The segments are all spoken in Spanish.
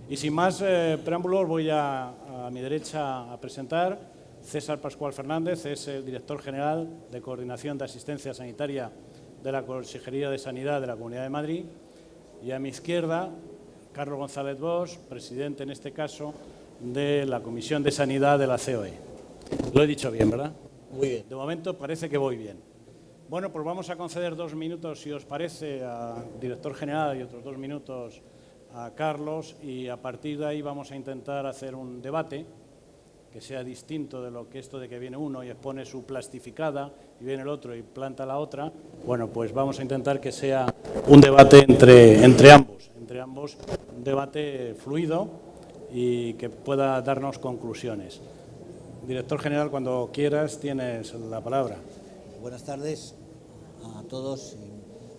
Y sin más preámbulos, voy a mi derecha a presentar César Pascual Fernández, es el director general de Coordinación de Asistencia Sanitaria de la Consejería de Sanidad de la Comunidad de Madrid. Y a mi izquierda, Carlos González Bosch, presidente en este caso de la Comisión de Sanidad de la COE. Lo he dicho bien, ¿verdad? Muy bien. De momento parece que voy bien. Bueno, pues vamos a conceder 2 minutos, si os parece, al director general y otros 2 minutos a Carlos, y a partir de ahí vamos a intentar hacer un debate que sea distinto de lo que esto de que viene uno y expone su plastificada y viene el otro y planta la otra. Bueno, pues vamos a intentar que sea un debate entre ambos, un debate fluido y que pueda darnos conclusiones. Director general, cuando quieras, tienes la palabra. Buenas tardes a todos.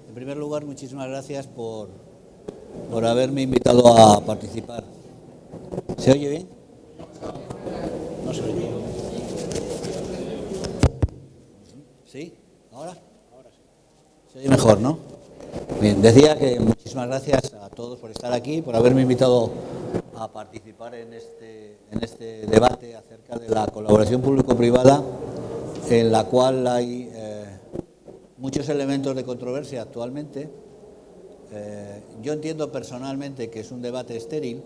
En primer lugar, muchísimas gracias por haberme invitado a participar. ¿Se oye bien? No se oye. ¿Sí? ¿Ahora? Ahora sí. Se oye mejor, ¿no? Bien, decía que muchísimas gracias a todos por estar aquí, por haberme invitado a participar en este debate acerca de la colaboración público-privada, en la cual hay muchos elementos de controversia actualmente. Yo entiendo personalmente que es un debate estéril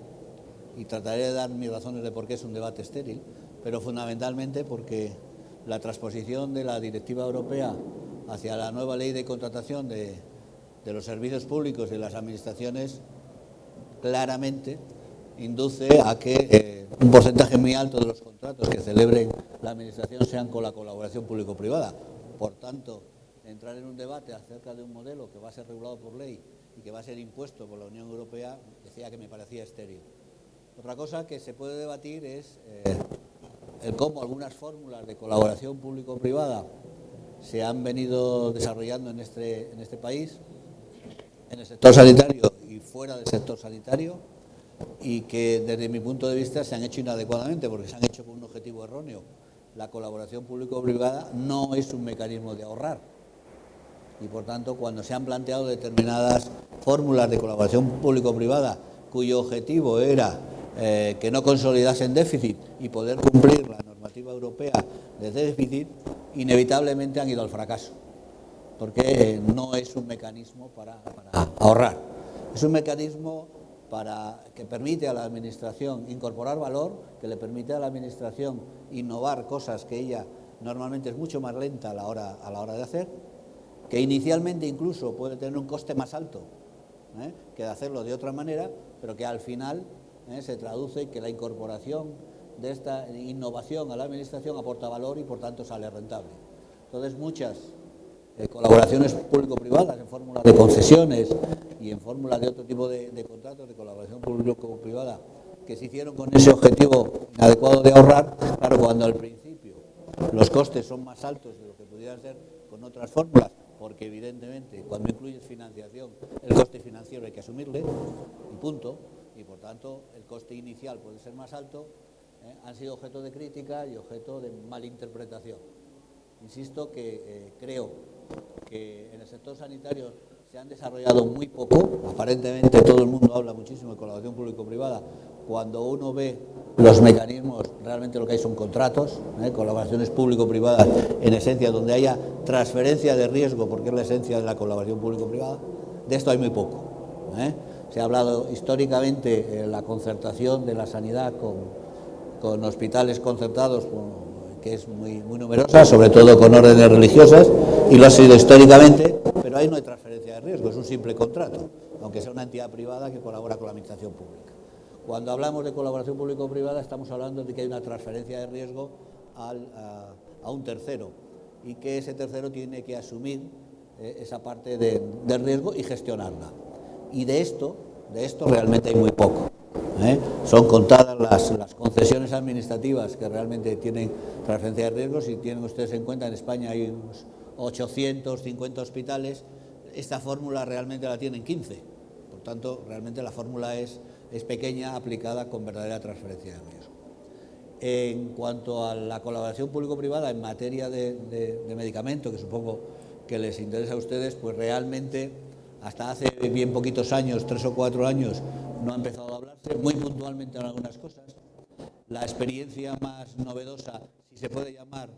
y trataré de dar mis razones de por qué es un debate estéril, pero fundamentalmente porque la transposición de la Directiva Europea hacia la nueva ley de contratación de los servicios públicos y las administraciones claramente induce a que un porcentaje muy alto de los contratos que celebren la administración sean con la colaboración público-privada. Por tanto, entrar en un debate acerca de un modelo que va a ser regulado por ley y que va a ser impuesto por la Unión Europea, decía que me parecía estéril. Otra cosa que se puede debatir es el cómo algunas fórmulas de colaboración público-privada se han venido desarrollando en este país, en el sector sanitario y fuera del sector sanitario, y que desde mi punto de vista se han hecho inadecuadamente porque se han hecho con un objetivo erróneo. La colaboración público-privada no es un mecanismo de ahorrar y, por tanto, cuando se han planteado determinadas fórmulas de colaboración público-privada cuyo objetivo era que no consolidasen déficit y poder cumplir la normativa europea de déficit, inevitablemente han ido al fracaso, porque no es un mecanismo para ahorrar, es un mecanismo que permite a la Administración incorporar valor, que le permite a la Administración innovar cosas que ella normalmente es mucho más lenta a la hora de hacer, que inicialmente incluso puede tener un coste más alto que de hacerlo de otra manera, pero que al final se traduce en que la incorporación de esta innovación a la Administración aporta valor y, por tanto, sale rentable. Entonces, muchas colaboraciones público-privadas en fórmulas de concesiones y en fórmulas de otro tipo de contratos de colaboración público-privada que se hicieron con ese objetivo inadecuado de ahorrar, claro, cuando al principio los costes son más altos de lo que pudieran ser con otras fórmulas, porque evidentemente cuando incluyes financiación, el coste financiero hay que asumirle, y punto, y por tanto el coste inicial puede ser más alto, han sido objeto de crítica y objeto de malinterpretación. Insisto que creo que en el sector sanitario se han desarrollado muy poco. Aparentemente todo el mundo habla muchísimo de colaboración público-privada. Cuando uno ve los mecanismos, realmente lo que hay son contratos, colaboraciones público-privadas, en esencia donde haya transferencia de riesgo, porque es la esencia de la colaboración público-privada. De esto hay muy poco. Se ha hablado históricamente de la concertación de la sanidad con hospitales concertados, que es muy numerosa, sobre todo con órdenes religiosas, y lo ha sido históricamente, pero ahí no hay transferencia de riesgo, es un simple contrato, aunque sea una entidad privada que colabora con la administración pública. Cuando hablamos de colaboración público-privada estamos hablando de que hay una transferencia de riesgo a un tercero y que ese tercero tiene que asumir esa parte de riesgo y gestionarla. Y de esto realmente hay muy poco. Son contadas las concesiones administrativas que realmente tienen transferencia de riesgos. Si tienen ustedes en cuenta, en España hay unos 850 hospitales, esta fórmula realmente la tienen 15, por tanto realmente la fórmula es pequeña aplicada con verdadera transferencia de riesgo. En cuanto a la colaboración público-privada en materia de medicamento, que supongo que les interesa a ustedes, pues realmente hasta hace bien poquitos años, 3 o 4 años, no ha empezado a hablarse, muy puntualmente en algunas cosas. La experiencia más novedosa, si se puede llamar,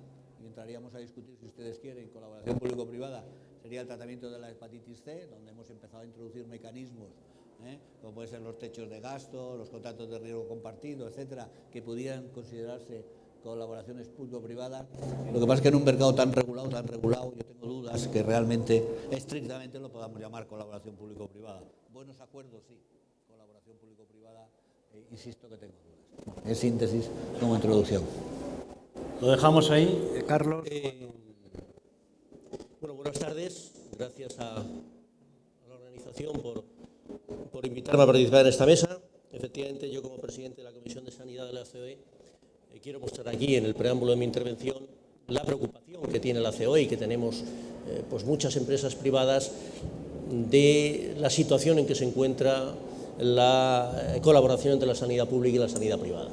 y entraríamos a discutir si ustedes quieren, colaboración público-privada, sería el tratamiento de la hepatitis C, donde hemos empezado a introducir mecanismos, como pueden ser los techos de gasto, los contratos de riesgo compartido, etcétera, que pudieran considerarse colaboraciones público-privadas. Lo que pasa es que en un mercado tan regulado, yo tengo dudas que realmente, estrictamente, lo podamos llamar colaboración público-privada. Buenos acuerdos, sí. Colaboración público-privada, insisto que tengo dudas. En síntesis, como introducción. Lo dejamos ahí, Carlos. Bueno, buenas tardes. Gracias a la organización por invitarme a participar en esta mesa. Efectivamente, yo como presidente de la Comisión de Sanidad de la COE quiero mostrar aquí, en el preámbulo de mi intervención, la preocupación que tiene la COE y que tenemos pues muchas empresas privadas de la situación en que se encuentra la colaboración entre la sanidad pública y la sanidad privada.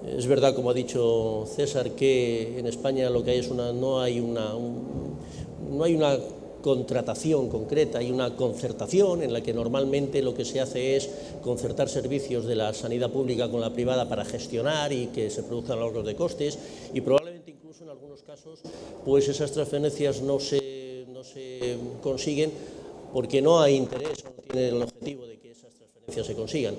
Es verdad, como ha dicho César, que en España lo que hay es no hay una contratación concreta, hay una concertación en la que normalmente lo que se hace es concertar servicios de la sanidad pública con la privada para gestionar y que se produzcan ahorros de costes, y probablemente incluso en algunos casos pues esas transferencias no se consiguen porque no hay interés o no tienen el objetivo de que esas transferencias se consigan.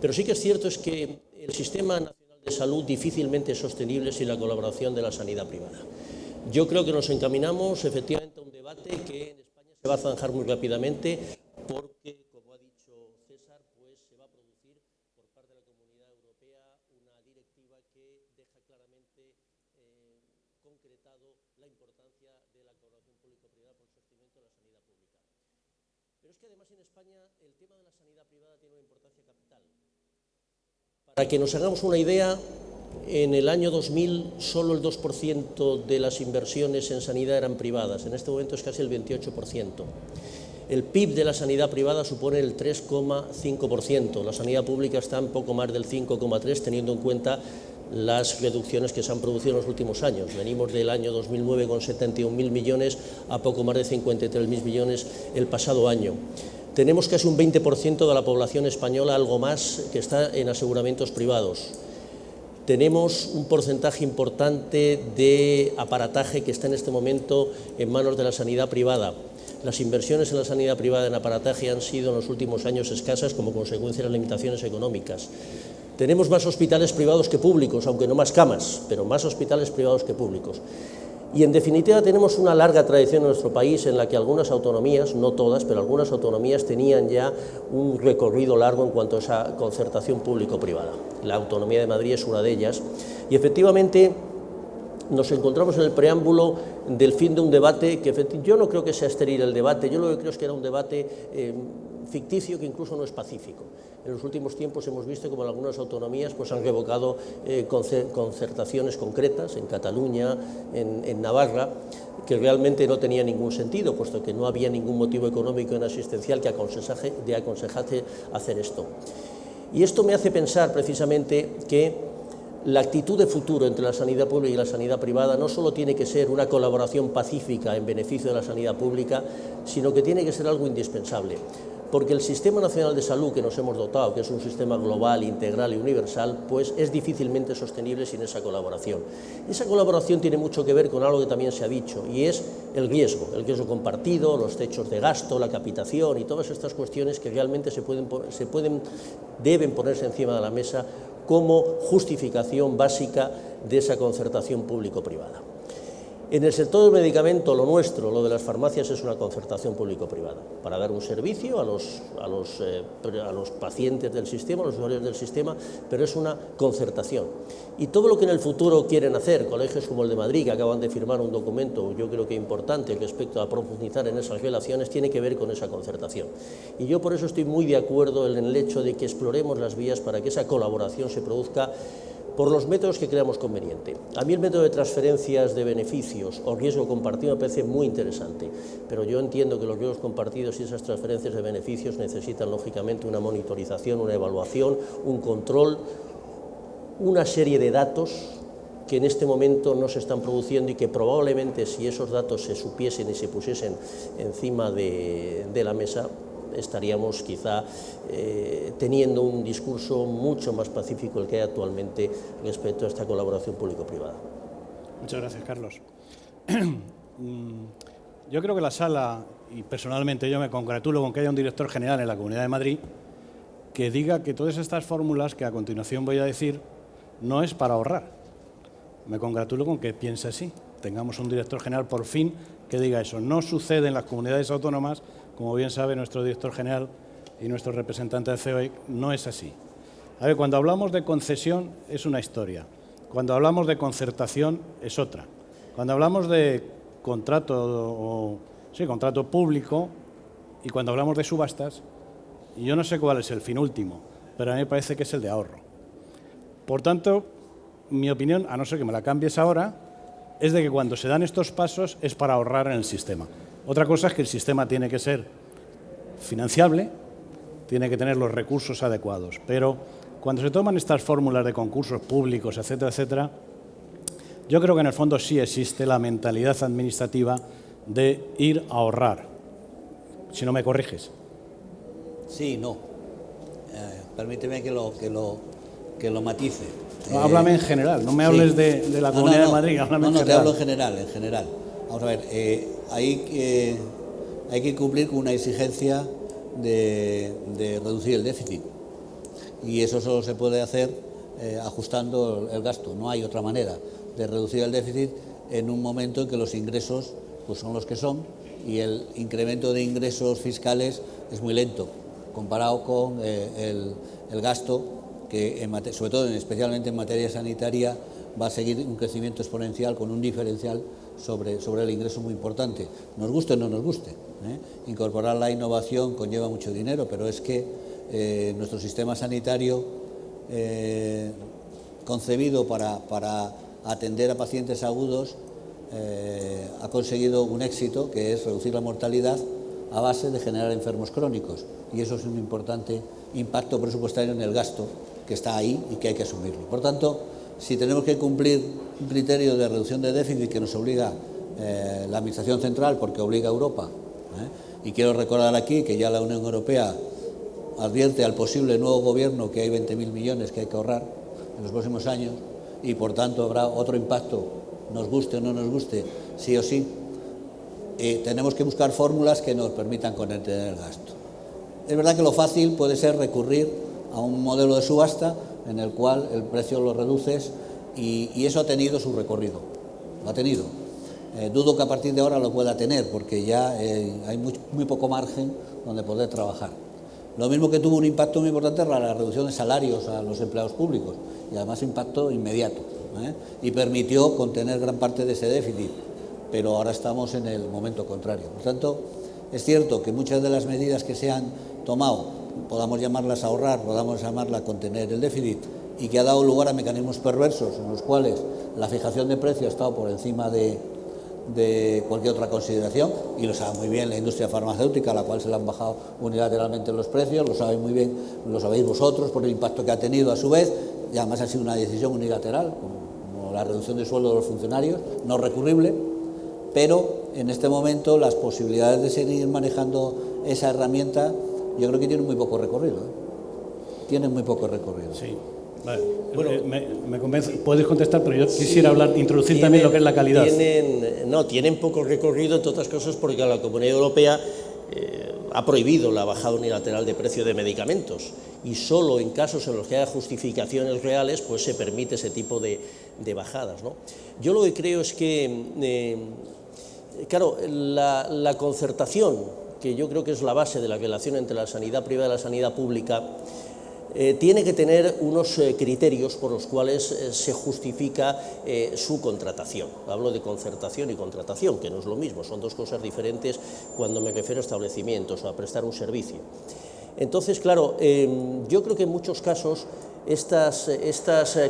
Pero sí que es cierto es que el Sistema Nacional de Salud difícilmente es sostenible sin la colaboración de la sanidad privada. Yo creo que nos encaminamos efectivamente a un debate que en España se va a zanjar muy rápidamente porque, como ha dicho César, pues se va a producir por parte de la Comunidad Europea una directiva que deja claramente concretado la importancia de la colaboración público-privada por el sostenimiento de la sanidad pública. Pero es que además en España el tema de la sanidad privada tiene una importancia capital. Para que nos hagamos una idea, en el año 2000 solo el 2% de las inversiones en sanidad eran privadas, en este momento es casi el 28%. El PIB de la sanidad privada supone el 3,5%, la sanidad pública está en poco más del 5,3%, teniendo en cuenta las reducciones que se han producido en los últimos años. Venimos del año 2009 con 71.000 millones a poco más de 53.000 millones el pasado año. Tenemos casi un 20% de la población española, algo más, que está en aseguramientos privados. Tenemos un porcentaje importante de aparataje que está en este momento en manos de la sanidad privada. Las inversiones en la sanidad privada en aparataje han sido en los últimos años escasas como consecuencia de las limitaciones económicas. Tenemos más hospitales privados que públicos, aunque no más camas, pero más hospitales privados que públicos. Y en definitiva tenemos una larga tradición en nuestro país en la que algunas autonomías, no todas, pero algunas autonomías tenían ya un recorrido largo en cuanto a esa concertación público-privada. La autonomía de Madrid es una de ellas y efectivamente nos encontramos en el preámbulo del fin de un debate que yo no creo que sea estéril el debate, yo lo que creo es que era un debate ficticio que incluso no es pacífico. En los últimos tiempos hemos visto como algunas autonomías pues, han revocado concertaciones concretas en Cataluña, en Navarra, que realmente no tenía ningún sentido, puesto que no había ningún motivo económico ni asistencial que aconsejase hacer esto. Y esto me hace pensar precisamente que la actitud de futuro entre la sanidad pública y la sanidad privada no solo tiene que ser una colaboración pacífica en beneficio de la sanidad pública, sino que tiene que ser algo indispensable. Porque el Sistema Nacional de Salud que nos hemos dotado, que es un sistema global, integral y universal, pues es difícilmente sostenible sin esa colaboración. Esa colaboración tiene mucho que ver con algo que también se ha dicho, y es el riesgo compartido, los techos de gasto, la capitación y todas estas cuestiones que realmente deben ponerse encima de la mesa como justificación básica de esa concertación público-privada. En el sector del medicamento, lo nuestro, lo de las farmacias, es una concertación público-privada para dar un servicio a los pacientes del sistema, a los usuarios del sistema, pero es una concertación. Y todo lo que en el futuro quieren hacer, colegios como el de Madrid, que acaban de firmar un documento, yo creo que importante respecto a profundizar en esas relaciones, tiene que ver con esa concertación. Y yo por eso estoy muy de acuerdo en el hecho de que exploremos las vías para que esa colaboración se produzca por los métodos que creamos conveniente. A mí el método de transferencias de beneficios o riesgo compartido me parece muy interesante, pero yo entiendo que los riesgos compartidos y esas transferencias de beneficios necesitan lógicamente una monitorización, una evaluación, un control, una serie de datos que en este momento no se están produciendo y que probablemente si esos datos se supiesen y se pusiesen encima de la mesa, estaríamos quizá teniendo un discurso mucho más pacífico el que hay actualmente respecto a esta colaboración público-privada. Muchas gracias, Carlos. Yo creo que la sala, y personalmente yo me congratulo con que haya un director general en la Comunidad de Madrid que diga que todas estas fórmulas que a continuación voy a decir no es para ahorrar. Me congratulo con que piense así. Tengamos un director general por fin que diga eso. No sucede en las comunidades autónomas, como bien sabe nuestro director general y nuestro representante de COE, no es así. A ver, cuando hablamos de concesión es una historia. Cuando hablamos de concertación es otra. Cuando hablamos de contrato público y cuando hablamos de subastas, yo no sé cuál es el fin último, pero a mí me parece que es el de ahorro. Por tanto, mi opinión, a no ser que me la cambies ahora, es de que cuando se dan estos pasos es para ahorrar en el sistema. Otra cosa es que el sistema tiene que ser financiable, tiene que tener los recursos adecuados, pero cuando se toman estas fórmulas de concursos públicos, etcétera, etcétera, yo creo que en el fondo sí existe la mentalidad administrativa de ir a ahorrar. Si no me corriges. Sí, no. Permíteme que lo matice. No, háblame en general, no me hables de la Comunidad de Madrid, háblame en general. Te hablo en general. Vamos a ver, hay que cumplir con una exigencia de reducir el déficit. Y eso solo se puede hacer ajustando el gasto. No hay otra manera de reducir el déficit en un momento en que los ingresos pues son los que son y el incremento de ingresos fiscales es muy lento comparado con el gasto que, sobre todo, especialmente en materia sanitaria, va a seguir un crecimiento exponencial con un diferencial sobre el ingreso muy importante. Nos guste o no nos guste. Incorporar la innovación conlleva mucho dinero, pero es que nuestro sistema sanitario, concebido para atender a pacientes agudos, ha conseguido un éxito que es reducir la mortalidad a base de generar enfermos crónicos, y eso es un importante impacto presupuestario en el gasto que está ahí y que hay que asumirlo. Por tanto, si tenemos que cumplir un criterio de reducción de déficit que nos obliga la Administración Central, porque obliga a Europa, y quiero recordar aquí que ya la Unión Europea advierte al posible nuevo gobierno que hay 20.000 millones que hay que ahorrar en los próximos años, y por tanto habrá otro impacto, nos guste o no nos guste, sí o sí. Tenemos que buscar fórmulas que nos permitan contener el gasto. Es verdad que lo fácil puede ser recurrir a un modelo de subasta en el cual el precio lo reduces y eso ha tenido su recorrido, lo ha tenido. Dudo que a partir de ahora lo pueda tener porque ya hay muy poco margen donde poder trabajar. Lo mismo que tuvo un impacto muy importante era la reducción de salarios a los empleados públicos y además impacto inmediato, y permitió contener gran parte de ese déficit, pero ahora estamos en el momento contrario. Por tanto, es cierto que muchas de las medidas que se han tomado, podamos llamarlas ahorrar, podamos llamarlas contener el déficit, y que ha dado lugar a mecanismos perversos en los cuales la fijación de precio ha estado por encima de cualquier otra consideración, y lo sabe muy bien la industria farmacéutica, a la cual se le han bajado unilateralmente los precios, lo sabe muy bien, lo sabéis vosotros por el impacto que ha tenido a su vez, y además ha sido una decisión unilateral, como la reducción de sueldo de los funcionarios, no recurrible, pero en este momento las posibilidades de seguir manejando esa herramienta yo creo que tienen muy poco recorrido. Tienen muy poco recorrido. Sí. Vale. Bueno, me convence. Puedes contestar, pero yo quisiera introducir también lo que es la calidad. Tienen poco recorrido, entre otras cosas, porque la Comunidad Europea ha prohibido la bajada unilateral de precio de medicamentos y solo en casos en los que haya justificaciones reales pues se permite ese tipo de bajadas, ¿no? Yo lo que creo es que, claro, la concertación, que yo creo que es la base de la relación entre la sanidad privada y la sanidad pública, tiene que tener unos criterios por los cuales se justifica su contratación. Hablo de concertación y contratación, que no es lo mismo, son dos cosas diferentes cuando me refiero a establecimientos o a prestar un servicio. Entonces, claro, yo creo que en muchos casos estas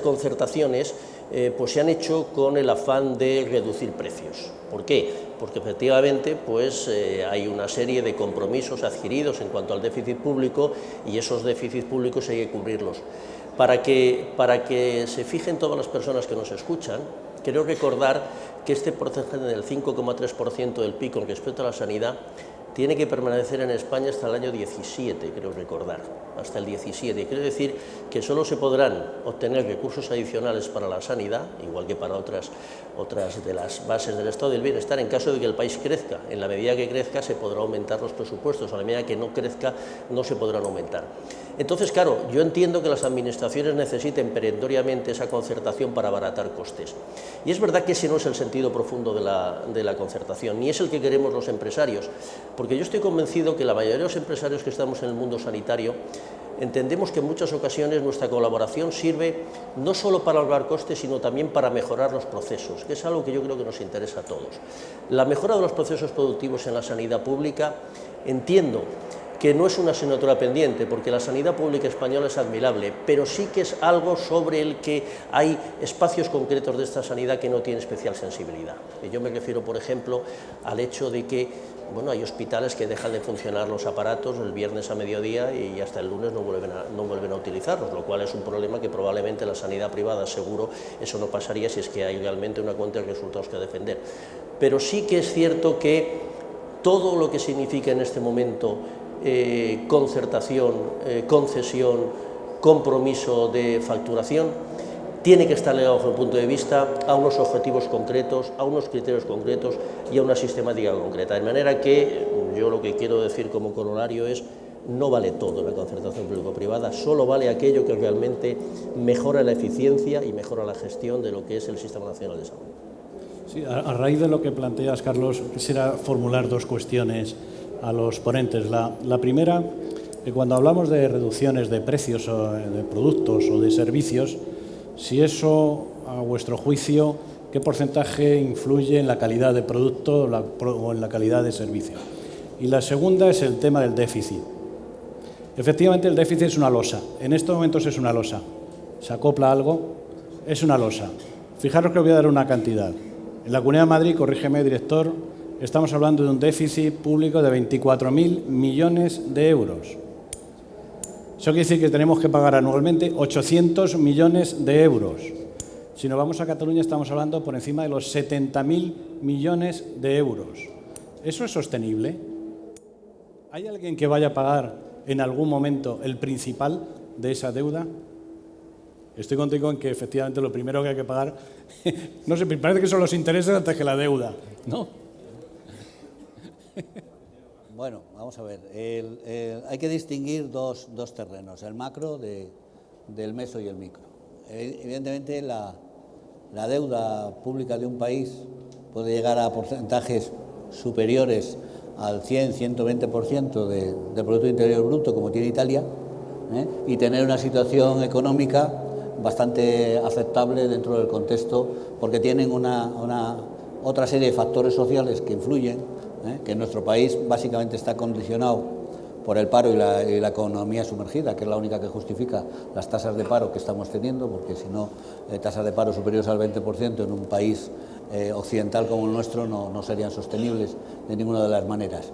concertaciones pues se han hecho con el afán de reducir precios. ¿Por qué? Porque efectivamente pues, hay una serie de compromisos adquiridos en cuanto al déficit público y esos déficits públicos hay que cubrirlos. Para que se fijen todas las personas que nos escuchan, quiero recordar que este porcentaje del 5,3% del PIB con respecto a la sanidad tiene que permanecer en España hasta el año 17, creo recordar, hasta el 17. Quiero decir que solo se podrán obtener recursos adicionales para la sanidad, igual que para otras de las bases del estado del bienestar, en caso de que el país crezca. En la medida que crezca se podrán aumentar los presupuestos, a la medida que no crezca no se podrán aumentar. Entonces, claro, yo entiendo que las administraciones necesiten perentoriamente esa concertación para abaratar costes. Y es verdad que ese no es el sentido profundo de la concertación, ni es el que queremos los empresarios, porque yo estoy convencido que la mayoría de los empresarios que estamos en el mundo sanitario entendemos que en muchas ocasiones nuestra colaboración sirve no solo para ahorrar costes, sino también para mejorar los procesos, que es algo que yo creo que nos interesa a todos. La mejora de los procesos productivos en la sanidad pública, entiendo que no es una asignatura pendiente, porque la sanidad pública española es admirable, pero sí que es algo sobre el que hay espacios concretos de esta sanidad que no tienen especial sensibilidad. Y yo me refiero, por ejemplo, al hecho de que hay hospitales que dejan de funcionar los aparatos el viernes a mediodía y hasta el lunes no vuelven a utilizarlos, lo cual es un problema que probablemente la sanidad privada, seguro, eso no pasaría si es que hay realmente una cuenta de resultados que defender. Pero sí que es cierto que todo lo que significa en este momento concertación, concesión, compromiso de facturación, tiene que estar ligado, desde el punto de vista, a unos objetivos concretos, a unos criterios concretos y a una sistemática concreta. De manera que yo lo que quiero decir como corolario es: no vale todo la concertación público-privada, solo vale aquello que realmente mejora la eficiencia y mejora la gestión de lo que es el Sistema Nacional de Salud. Sí, a raíz de lo que planteas, Carlos, quisiera formular dos cuestiones a los ponentes. La primera, que cuando hablamos de reducciones de precios o de productos o de servicios, si eso, a vuestro juicio, ¿qué porcentaje influye en la calidad de producto o en la calidad de servicio? Y la segunda es el tema del déficit. Efectivamente, el déficit es una losa. En estos momentos es una losa. Se acopla algo, es una losa. Fijaros que os voy a dar una cantidad. En la Comunidad de Madrid, corrígeme, director, estamos hablando de un déficit público de 24.000 millones de euros. Eso quiere decir que tenemos que pagar anualmente 800 millones de euros. Si nos vamos a Cataluña estamos hablando por encima de los 70.000 millones de euros. ¿Eso es sostenible? ¿Hay alguien que vaya a pagar en algún momento el principal de esa deuda? Estoy contigo en que efectivamente lo primero que hay que pagar, no sé, parece que son los intereses antes que la deuda, ¿no? Bueno, vamos a ver, hay que distinguir dos terrenos, el macro del meso y el micro. Evidentemente la deuda pública de un país puede llegar a porcentajes superiores al 100-120% del Producto Interior Bruto, como tiene Italia, y tener una situación económica bastante aceptable dentro del contexto, porque tienen otra serie de factores sociales que influyen, que en nuestro país básicamente está condicionado por el paro y la economía sumergida, que es la única que justifica las tasas de paro que estamos teniendo, porque si no, tasas de paro superiores al 20% en un país occidental como el nuestro no serían sostenibles de ninguna de las maneras.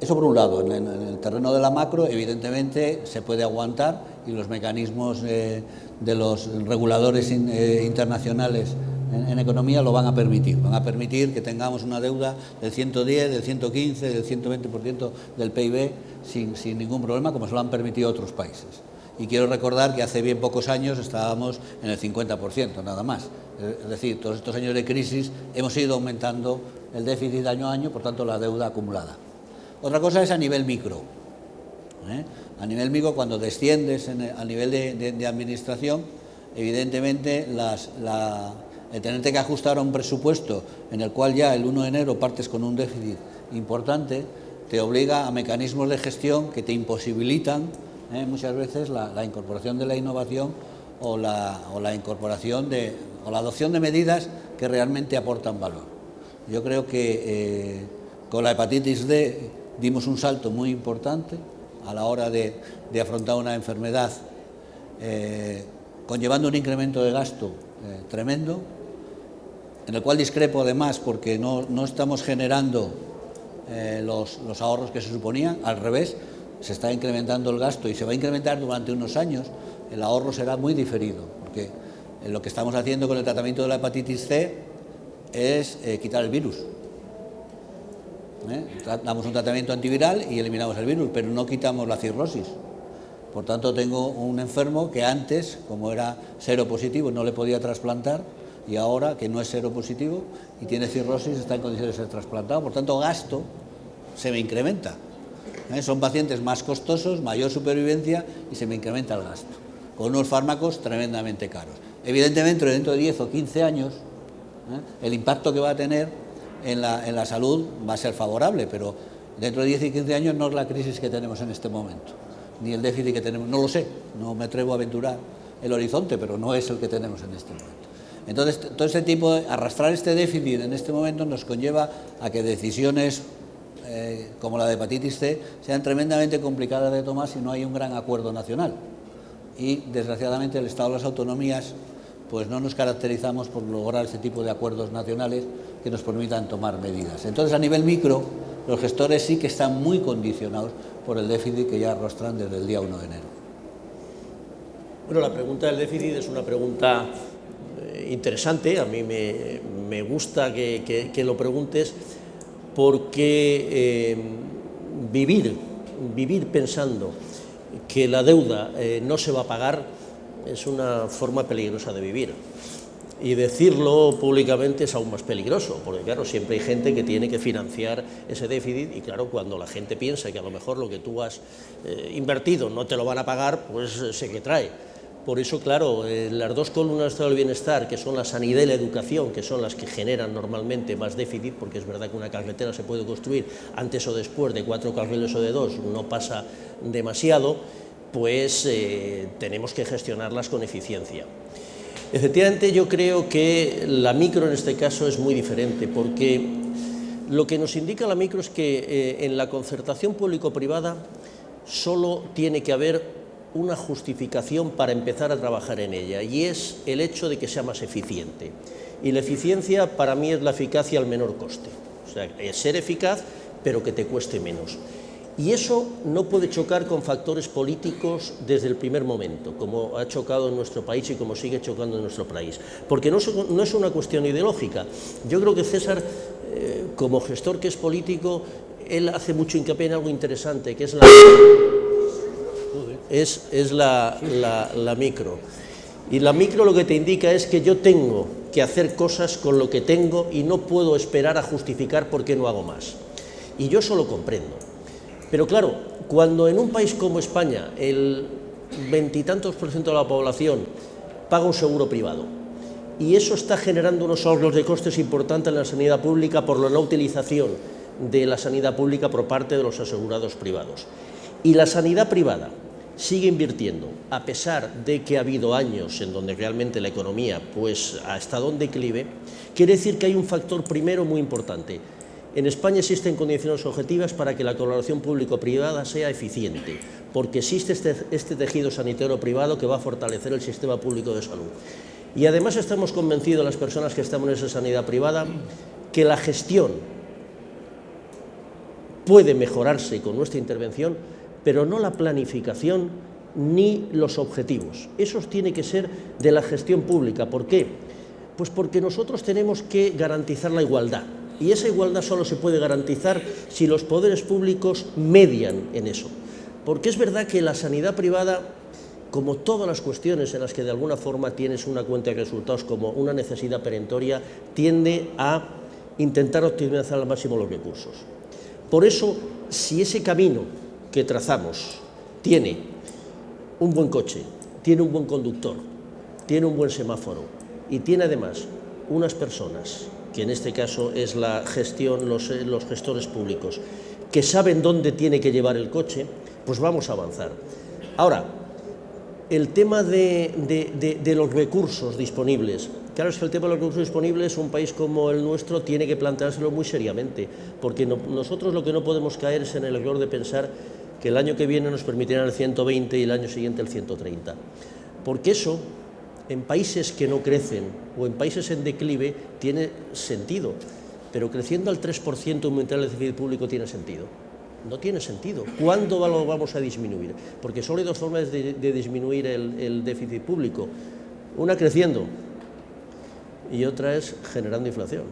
Eso por un lado. En el terreno de la macro, evidentemente, se puede aguantar y los mecanismos de los reguladores internacionales en economía lo van a permitir que tengamos una deuda del 110, del 115, del 120% del PIB sin ningún problema, como se lo han permitido otros países. Y quiero recordar que hace bien pocos años estábamos en el 50%, nada más. Es decir, todos estos años de crisis hemos ido aumentando el déficit año a año, por tanto la deuda acumulada. Otra cosa es a nivel micro. A nivel micro, cuando desciendes a nivel de administración, evidentemente el tenerte que ajustar a un presupuesto en el cual ya el 1 de enero partes con un déficit importante, te obliga a mecanismos de gestión que te imposibilitan muchas veces la incorporación de la innovación o la incorporación o la adopción de medidas que realmente aportan valor. Yo creo que con la hepatitis D dimos un salto muy importante a la hora de afrontar una enfermedad conllevando un incremento de gasto tremendo, en el cual discrepo además porque no estamos generando los ahorros que se suponían, al revés, se está incrementando el gasto y se va a incrementar durante unos años. El ahorro será muy diferido, porque lo que estamos haciendo con el tratamiento de la hepatitis C es quitar el virus. Damos un tratamiento antiviral y eliminamos el virus, pero no quitamos la cirrosis. Por tanto, tengo un enfermo que antes, como era seropositivo, no le podía trasplantar, y ahora que no es seropositivo y tiene cirrosis, está en condiciones de ser trasplantado. Por tanto, gasto se me incrementa. Son pacientes más costosos, mayor supervivencia y se me incrementa el gasto, con unos fármacos tremendamente caros. Evidentemente, dentro de 10 o 15 años, el impacto que va a tener en la salud va a ser favorable, pero dentro de 10 y 15 años no es la crisis que tenemos en este momento, ni el déficit que tenemos, no lo sé, no me atrevo a aventurar el horizonte, pero no es el que tenemos en este momento. Entonces, todo este tipo de arrastrar este déficit en este momento nos conlleva a que decisiones como la de hepatitis C sean tremendamente complicadas de tomar si no hay un gran acuerdo nacional. Y desgraciadamente el Estado de las autonomías pues no nos caracterizamos por lograr este tipo de acuerdos nacionales que nos permitan tomar medidas. Entonces, a nivel micro, los gestores sí que están muy condicionados por el déficit que ya arrastran desde el día 1 de enero. Bueno, la pregunta del déficit es una pregunta interesante. A mí me gusta que lo preguntes, porque vivir pensando que la deuda no se va a pagar es una forma peligrosa de vivir. Y decirlo públicamente es aún más peligroso, porque claro, siempre hay gente que tiene que financiar ese déficit, y claro, cuando la gente piensa que a lo mejor lo que tú has invertido no te lo van a pagar, pues sé que trae. Por eso, claro, las dos columnas del estado del bienestar, que son la sanidad y la educación, que son las que generan normalmente más déficit, porque es verdad que una carretera se puede construir antes o después de 4 carriles o de 2, no pasa demasiado, pues tenemos que gestionarlas con eficiencia. Efectivamente, yo creo que la micro en este caso es muy diferente, porque lo que nos indica la micro es que en la concertación público-privada solo tiene que haber una justificación para empezar a trabajar en ella, y es el hecho de que sea más eficiente. Y la eficiencia para mí es la eficacia al menor coste. O sea, es ser eficaz, pero que te cueste menos. Y eso no puede chocar con factores políticos desde el primer momento, como ha chocado en nuestro país y como sigue chocando en nuestro país. Porque no es una cuestión ideológica. Yo creo que César, como gestor que es político, él hace mucho hincapié en algo interesante, que es la micro. Y la micro lo que te indica es que yo tengo que hacer cosas con lo que tengo y no puedo esperar a justificar por qué no hago más. Y yo eso lo comprendo. Pero claro, cuando en un país como España el 20 y tantos % de la población paga un seguro privado, y eso está generando unos ahorros de costes importantes en la sanidad pública por la no utilización de la sanidad pública por parte de los asegurados privados, y la sanidad privada sigue invirtiendo, a pesar de que ha habido años en donde realmente la economía pues ha estado en declive, quiere decir que hay un factor primero muy importante. En España existen condiciones objetivas para que la colaboración público-privada sea eficiente, porque existe este tejido sanitario privado que va a fortalecer el sistema público de salud. Y además estamos convencidos, las personas que estamos en esa sanidad privada, que la gestión puede mejorarse con nuestra intervención, pero no la planificación ni los objetivos. Esos tienen que ser de la gestión pública. ¿Por qué? Pues porque nosotros tenemos que garantizar la igualdad. Y esa igualdad solo se puede garantizar si los poderes públicos median en eso. Porque es verdad que la sanidad privada, como todas las cuestiones en las que de alguna forma tienes una cuenta de resultados como una necesidad perentoria, tiende a intentar optimizar al máximo los recursos. Por eso, si ese camino que trazamos tiene un buen coche, tiene un buen conductor, tiene un buen semáforo y tiene además unas personas, que en este caso es la gestión, los gestores públicos, que saben dónde tiene que llevar el coche, pues vamos a avanzar. Ahora, el tema de los recursos disponibles. Claro, es que el tema de los recursos disponibles, un país como el nuestro tiene que planteárselo muy seriamente, porque nosotros lo que no podemos caer es en el error de pensar que el año que viene nos permitirán el 120 y el año siguiente el 130. Porque eso, en países que no crecen o en países en declive, tiene sentido, pero creciendo al 3% aumentar el déficit público tiene sentido. No tiene sentido. ¿Cuándo lo vamos a disminuir? Porque solo hay dos formas de disminuir el déficit público. Una creciendo y otra es generando inflación.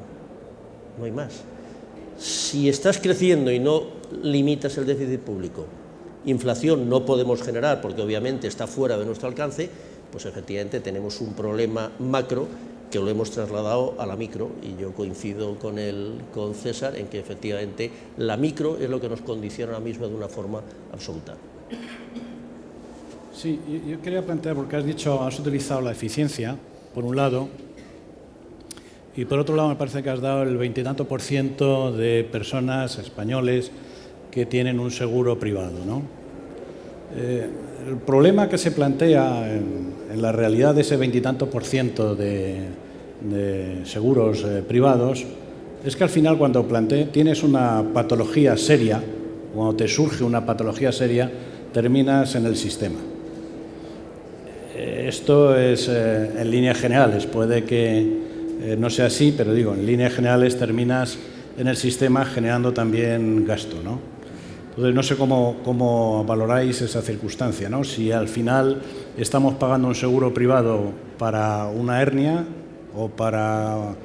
No hay más. Si estás creciendo y no limitas el déficit público, inflación no podemos generar porque obviamente está fuera de nuestro alcance, pues efectivamente tenemos un problema macro que lo hemos trasladado a la micro, y yo coincido con César en que efectivamente la micro es lo que nos condiciona ahora mismo de una forma absoluta. Sí, yo quería plantear, porque has utilizado la eficiencia, por un lado, y por otro lado me parece que has dado el 20 y tanto % de personas españoles que tienen un seguro privado, ¿no? El problema que se plantea en la realidad de ese 20 y tanto % de seguros privados es que al final cuando tienes una patología seria, cuando te surge una patología seria, terminas en el sistema. Esto es en líneas generales, puede que no sea así, pero digo, en líneas generales terminas en el sistema generando también gasto, ¿no? Entonces, no sé cómo valoráis esa circunstancia, ¿no? Si al final estamos pagando un seguro privado para una hernia o para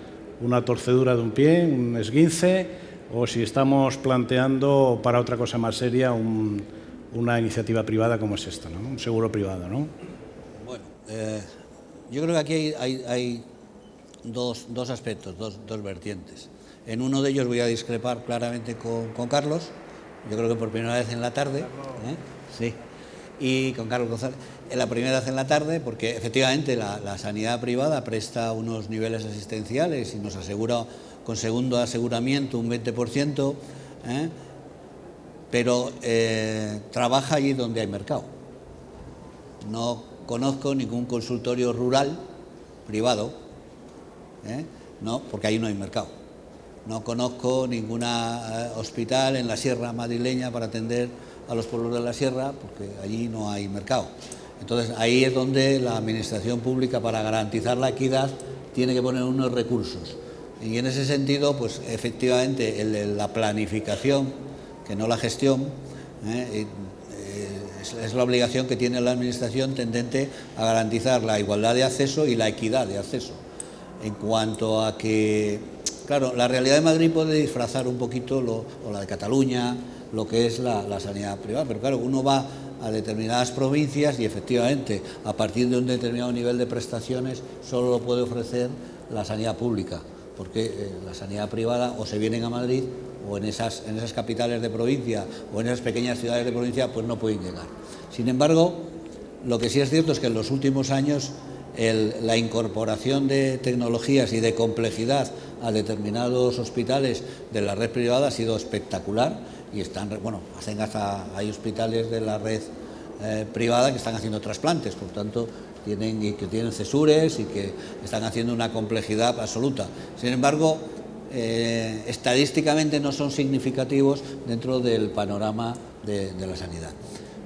una torcedura de un pie, un esguince, o si estamos planteando para otra cosa más seria una iniciativa privada como es esta, ¿no? Un seguro privado, ¿no? Bueno, yo creo que aquí hay dos aspectos, dos vertientes. En uno de ellos voy a discrepar claramente con Carlos, yo creo que por primera vez en la tarde, sí, y con Carlos González, la primera vez en la tarde, porque efectivamente la sanidad privada presta unos niveles asistenciales y nos asegura con segundo aseguramiento un 20%, pero trabaja allí donde hay mercado. No conozco ningún consultorio rural privado, no, porque ahí no hay mercado. No conozco ningún hospital en la sierra madrileña para atender a los pueblos de la sierra, porque allí no hay mercado. Entonces, ahí es donde la administración pública, para garantizar la equidad, tiene que poner unos recursos. Y en ese sentido, pues efectivamente, la planificación, que no la gestión, es la obligación que tiene la administración tendente a garantizar la igualdad de acceso y la equidad de acceso. En cuanto a que, claro, la realidad de Madrid puede disfrazar un poquito, o la de Cataluña, lo que es la sanidad privada, pero claro, uno va a determinadas provincias y efectivamente a partir de un determinado nivel de prestaciones solo lo puede ofrecer la sanidad pública, porque la sanidad privada o se vienen a Madrid o en esas capitales de provincia o en esas pequeñas ciudades de provincia pues no pueden llegar. Sin embargo, lo que sí es cierto es que en los últimos años la incorporación de tecnologías y de complejidad a determinados hospitales de la red privada ha sido espectacular y hay hospitales de la red privada que están haciendo trasplantes, por tanto que tienen cesures y que están haciendo una complejidad absoluta. Sin embargo, estadísticamente no son significativos dentro del panorama de la sanidad.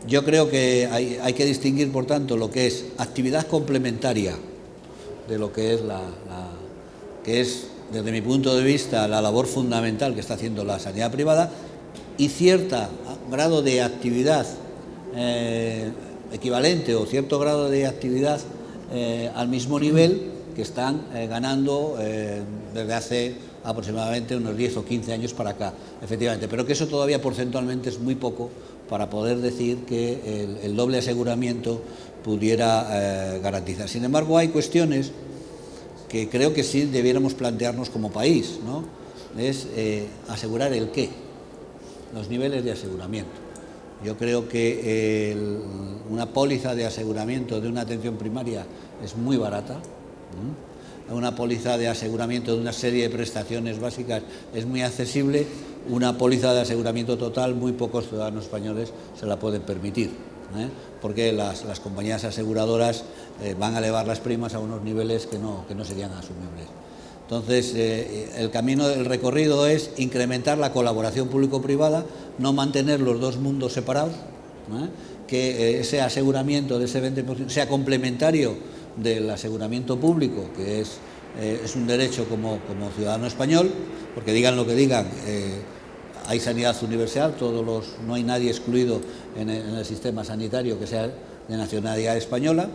Yo creo que hay que distinguir, por tanto, lo que es actividad complementaria de lo que es que es, desde mi punto de vista, la labor fundamental que está haciendo la sanidad privada, y cierto grado de actividad equivalente o cierto grado de actividad al mismo nivel que están ganando desde hace aproximadamente unos 10 o 15 años para acá, efectivamente, pero que eso todavía porcentualmente es muy poco para poder decir que el doble aseguramiento pudiera garantizar. Sin embargo, hay cuestiones que creo que sí debiéramos plantearnos como país, ¿no? Es asegurar el qué, los niveles de aseguramiento. Yo creo que una póliza de aseguramiento de una atención primaria es muy barata, una póliza de aseguramiento de una serie de prestaciones básicas es muy accesible, una póliza de aseguramiento total muy pocos ciudadanos españoles se la pueden permitir, porque las compañías aseguradoras van a elevar las primas a unos niveles que no serían asumibles. Entonces, el camino del recorrido es incrementar la colaboración público-privada, no mantener los dos mundos separados, que ese aseguramiento de ese 20% sea complementario del aseguramiento público, que es un derecho como ciudadano español, porque digan lo que digan, hay sanidad universal, no hay nadie excluido en el sistema sanitario que sea de nacionalidad española,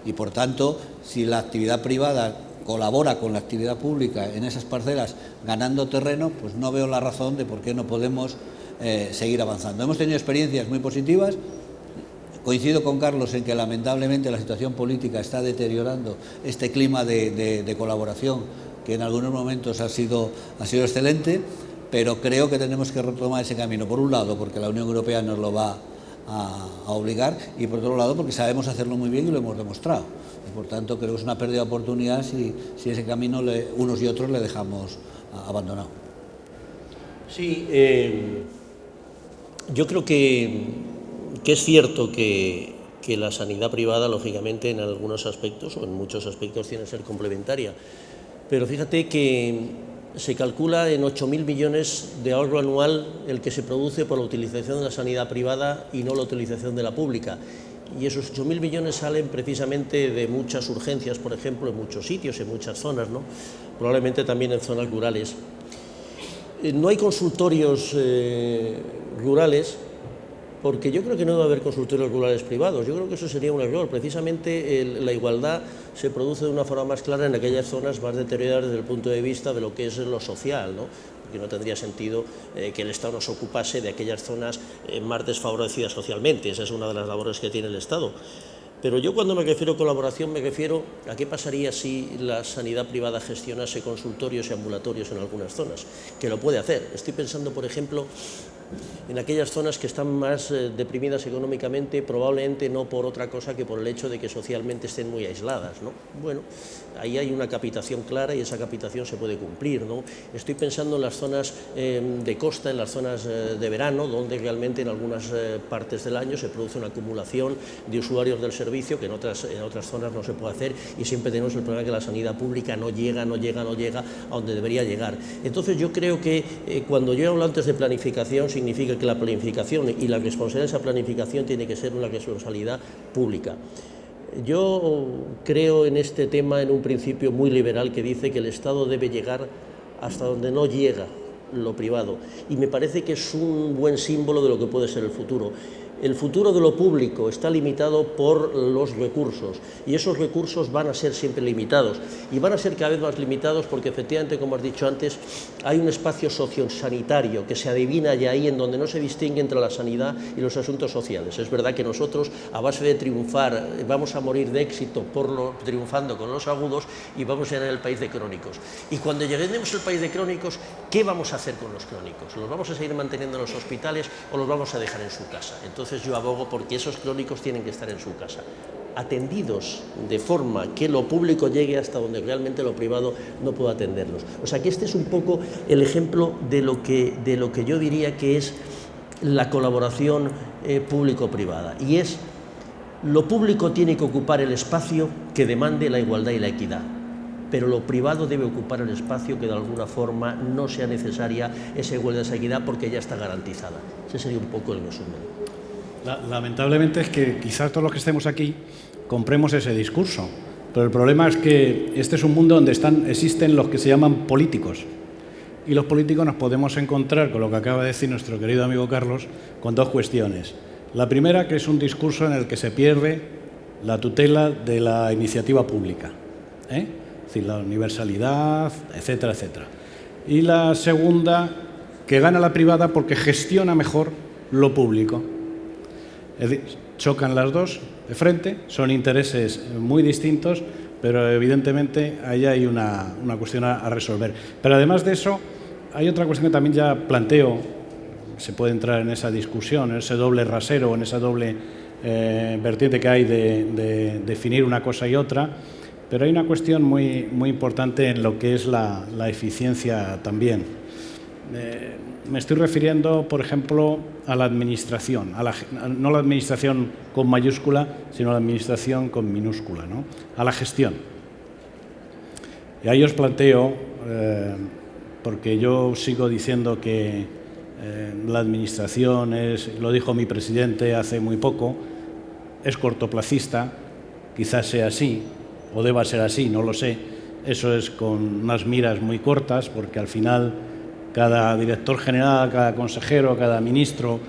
y por tanto, si la actividad privada colabora con la actividad pública en esas parcelas ganando terreno, pues no veo la razón de por qué no podemos seguir avanzando. Hemos tenido experiencias muy positivas. Coincido con Carlos en que lamentablemente la situación política está deteriorando este clima de colaboración que en algunos momentos ha sido excelente, pero creo que tenemos que retomar ese camino, por un lado porque la Unión Europea nos lo va a obligar, y por otro lado porque sabemos hacerlo muy bien y lo hemos demostrado. Y por tanto creo que es una pérdida de oportunidad si ese camino unos y otros le dejamos abandonado. Sí, yo creo que es cierto que la sanidad privada, lógicamente, en algunos aspectos o en muchos aspectos tiene que ser complementaria. Pero fíjate que se calcula en 8.000 millones de ahorro anual el que se produce por la utilización de la sanidad privada y no la utilización de la pública. Y esos 8.000 millones salen precisamente de muchas urgencias, por ejemplo, en muchos sitios, en muchas zonas, ¿no? Probablemente también en zonas rurales. No hay consultorios rurales, porque yo creo que no debe haber consultorios rurales privados. Yo creo que eso sería un error. Precisamente la igualdad se produce de una forma más clara en aquellas zonas más deterioradas desde el punto de vista de lo que es lo social, ¿no? Porque no tendría sentido que el Estado nos ocupase de aquellas zonas más desfavorecidas socialmente. Esa es una de las labores que tiene el Estado. Pero yo, cuando me refiero a colaboración, me refiero a qué pasaría si la sanidad privada gestionase consultorios y ambulatorios en algunas zonas, que lo puede hacer. Estoy pensando, por ejemplo, en aquellas zonas que están más deprimidas económicamente, probablemente no por otra cosa que por el hecho de que socialmente estén muy aisladas, ¿no? Bueno, ahí hay una capitación clara y esa capitación se puede cumplir, ¿no? Estoy pensando en las zonas de costa, en las zonas de verano, donde realmente en algunas partes del año se produce una acumulación de usuarios del servicio que en otras zonas no se puede hacer, y siempre tenemos el problema de que la sanidad pública no llega a donde debería llegar. Entonces yo creo que cuando yo hablo antes de planificación, significa que la planificación y la responsabilidad de esa planificación tiene que ser una responsabilidad pública. Yo creo en este tema en un principio muy liberal que dice que el Estado debe llegar hasta donde no llega lo privado, y me parece que es un buen símbolo de lo que puede ser el futuro. El futuro de lo público está limitado por los recursos, y esos recursos van a ser siempre limitados, y van a ser cada vez más limitados porque efectivamente, como has dicho antes, hay un espacio sociosanitario que se adivina ya ahí, en donde no se distingue entre la sanidad y los asuntos sociales. Es verdad que nosotros, a base de triunfar, vamos a morir de éxito triunfando con los agudos, y vamos a ir al país de crónicos. Y cuando lleguemos al país de crónicos, ¿qué vamos a hacer con los crónicos? ¿Los vamos a seguir manteniendo en los hospitales o los vamos a dejar en su casa? Entonces yo abogo porque esos crónicos tienen que estar en su casa, atendidos de forma que lo público llegue hasta donde realmente lo privado no pueda atenderlos. O sea que este es un poco el ejemplo de lo que yo diría que es la colaboración público-privada, y es: lo público tiene que ocupar el espacio que demande la igualdad y la equidad, pero lo privado debe ocupar el espacio que de alguna forma no sea necesaria esa igualdad y esa equidad, porque ya está garantizada. Ese sería un poco el resumen. Lamentablemente es que quizás todos los que estemos aquí compremos ese discurso, pero el problema es que este es un mundo donde existen los que se llaman políticos, y los políticos nos podemos encontrar con lo que acaba de decir nuestro querido amigo Carlos, con dos cuestiones. La primera, que es un discurso en el que se pierde la tutela de la iniciativa pública, es decir, la universalidad, etcétera, etcétera. Y la segunda, que gana la privada porque gestiona mejor lo público. Es decir, chocan las dos de frente, son intereses muy distintos, pero evidentemente ahí hay una cuestión a resolver. Pero además de eso, hay otra cuestión que también ya planteo, se puede entrar en esa discusión, en ese doble rasero, en esa doble vertiente que hay de definir una cosa y otra, pero hay una cuestión muy importante en lo que es la eficiencia también. Me estoy refiriendo, por ejemplo, a la administración, no la administración con mayúscula, sino la administración con minúscula, ¿no? A la gestión. Y ahí os planteo, porque yo sigo diciendo que la administración lo dijo mi presidente hace muy poco, es cortoplacista, quizás sea así, o deba ser así, no lo sé. Eso es con unas miras muy cortas, porque al final cada director general, cada consejero, cada ministro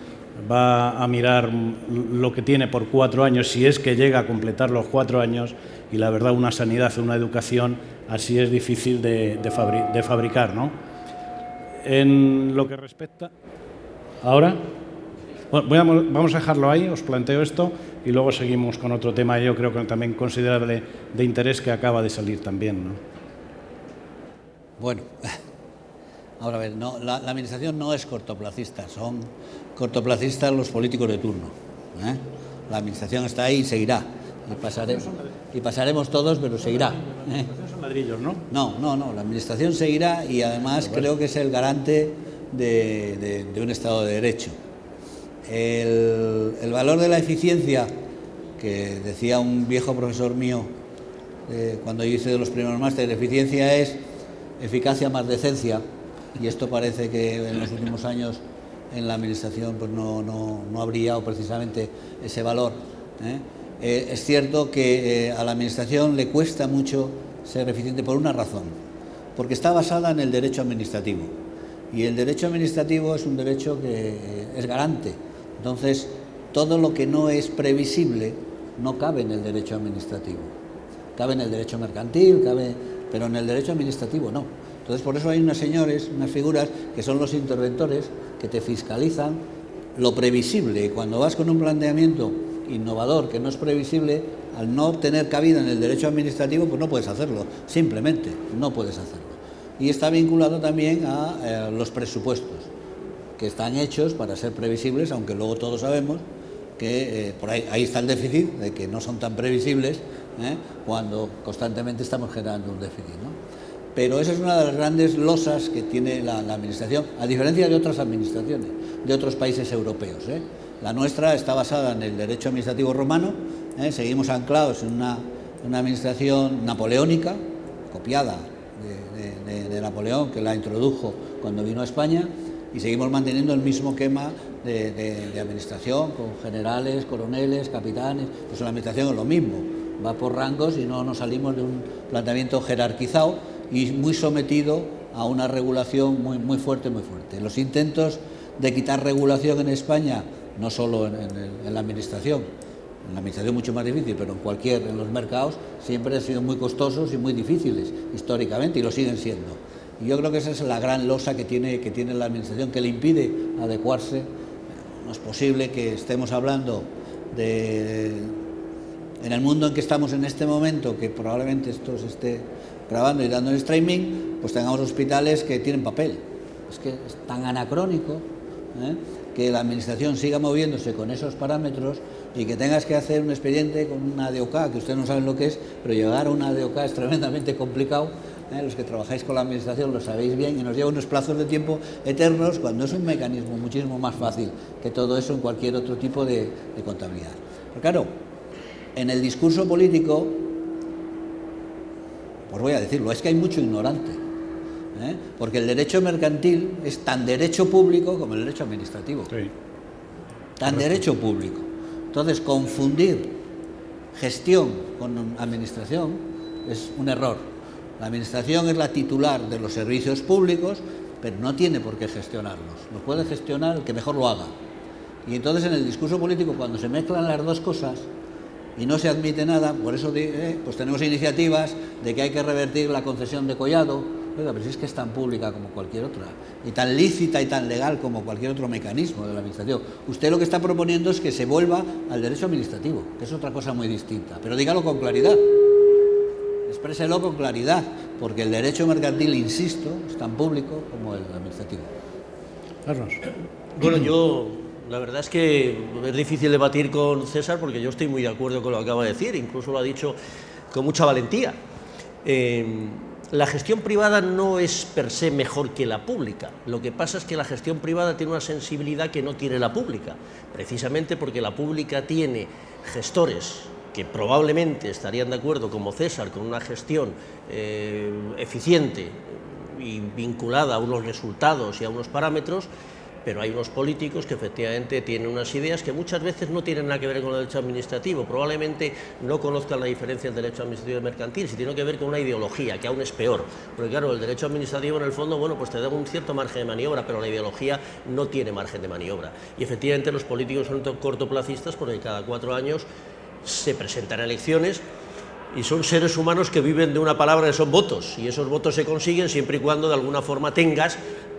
va a mirar lo que tiene por 4 años, si es que llega a completar los 4 años, y la verdad una sanidad, una educación, así es difícil de fabricar, ¿no? En lo que respecta... ¿Ahora? Bueno, vamos a dejarlo ahí, os planteo esto, y luego seguimos con otro tema, yo creo que también considerable de interés que acaba de salir también, ¿no? Bueno, ahora a ver, no, la Administración no es cortoplacista, son cortoplacistas los políticos de turno, ¿eh? La Administración está ahí y seguirá, y pasaremos todos, pero seguirá, ¿eh? Son ladrillos, ¿no? No, la Administración seguirá, y además creo que es el garante de un Estado de Derecho. El valor de la eficiencia, que decía un viejo profesor mío cuando yo hice de los primeros másteres, eficiencia es eficacia más decencia, y esto parece que en los últimos años en la Administración pues no ha brillado precisamente ese valor, ¿eh? Es cierto que a la Administración le cuesta mucho ser eficiente por una razón, porque está basada en el derecho administrativo, y el derecho administrativo es un derecho que es garante. Entonces, todo lo que no es previsible no cabe en el derecho administrativo. Cabe en el derecho mercantil, pero en el derecho administrativo no. Entonces, por eso hay unas figuras que son los interventores, que te fiscalizan lo previsible. Y cuando vas con un planteamiento innovador que no es previsible, al no tener cabida en el derecho administrativo, pues no puedes hacerlo. Simplemente no puedes hacerlo. Y está vinculado también a los presupuestos, que están hechos para ser previsibles, aunque luego todos sabemos que por ahí está el déficit, de que no son tan previsibles, cuando constantemente estamos generando un déficit, ¿no? Pero esa es una de las grandes losas que tiene la Administración, a diferencia de otras administraciones, de otros países europeos, ¿eh? La nuestra está basada en el derecho administrativo romano, seguimos anclados en una administración napoleónica, copiada de Napoleón, que la introdujo cuando vino a España, y seguimos manteniendo el mismo esquema de administración, con generales, coroneles, capitanes. Pues la Administración es lo mismo, va por rangos y no nos salimos de un planteamiento jerarquizado y muy sometido a una regulación muy fuerte. Los intentos de quitar regulación en España, no solo en la Administración mucho más difícil, pero en los mercados, siempre han sido muy costosos y muy difíciles históricamente, y lo siguen siendo. Y yo creo que esa es la gran losa que tiene la Administración, que le impide adecuarse. No es posible que estemos hablando en el mundo en que estamos en este momento, que probablemente esto se esté grabando y dando en streaming, pues tengamos hospitales que tienen papel. Es que es tan anacrónico, que la Administración siga moviéndose con esos parámetros, y que tengas que hacer un expediente con una DOK, que ustedes no saben lo que es, pero llegar a una DOK es tremendamente complicado. Los que trabajáis con la Administración lo sabéis bien, y nos lleva unos plazos de tiempo eternos, cuando es un mecanismo muchísimo más fácil que todo eso en cualquier otro tipo de contabilidad. Pero claro, en el discurso político, pues voy a decirlo, es que hay mucho ignorante, porque el derecho mercantil es tan derecho público como el derecho administrativo. Sí. Tan derecho público. Entonces, confundir gestión con administración es un error. La Administración es la titular de los servicios públicos, pero no tiene por qué gestionarlos. Los puede gestionar el que mejor lo haga. Y entonces, en el discurso político, cuando se mezclan las dos cosas y no se admite nada, por eso pues tenemos iniciativas de que hay que revertir la concesión de Collado. Oiga, pero si es que es tan pública como cualquier otra, y tan lícita y tan legal como cualquier otro mecanismo de la Administración. Usted lo que está proponiendo es que se vuelva al derecho administrativo, que es otra cosa muy distinta. Pero dígalo con claridad, expréselo con claridad, porque el derecho mercantil, insisto, es tan público como el administrativo. Carlos. Bueno, la verdad es que es difícil debatir con César, porque yo estoy muy de acuerdo con lo que acaba de decir, incluso lo ha dicho con mucha valentía. La gestión privada no es per se mejor que la pública. Lo que pasa es que la gestión privada tiene una sensibilidad que no tiene la pública, precisamente porque la pública tiene gestores que probablemente estarían de acuerdo, como César, con una gestión eficiente y vinculada a unos resultados y a unos parámetros, pero hay unos políticos que efectivamente tienen unas ideas que muchas veces no tienen nada que ver con el derecho administrativo, probablemente no conozcan la diferencia entre el derecho administrativo y mercantil, si tiene que ver con una ideología, que aún es peor, porque claro, el derecho administrativo en el fondo, bueno, pues te da un cierto margen de maniobra, pero la ideología no tiene margen de maniobra, y efectivamente los políticos son cortoplacistas porque cada 4 años se presentan elecciones y son seres humanos que viven de una palabra que son votos, y esos votos se consiguen siempre y cuando de alguna forma tengas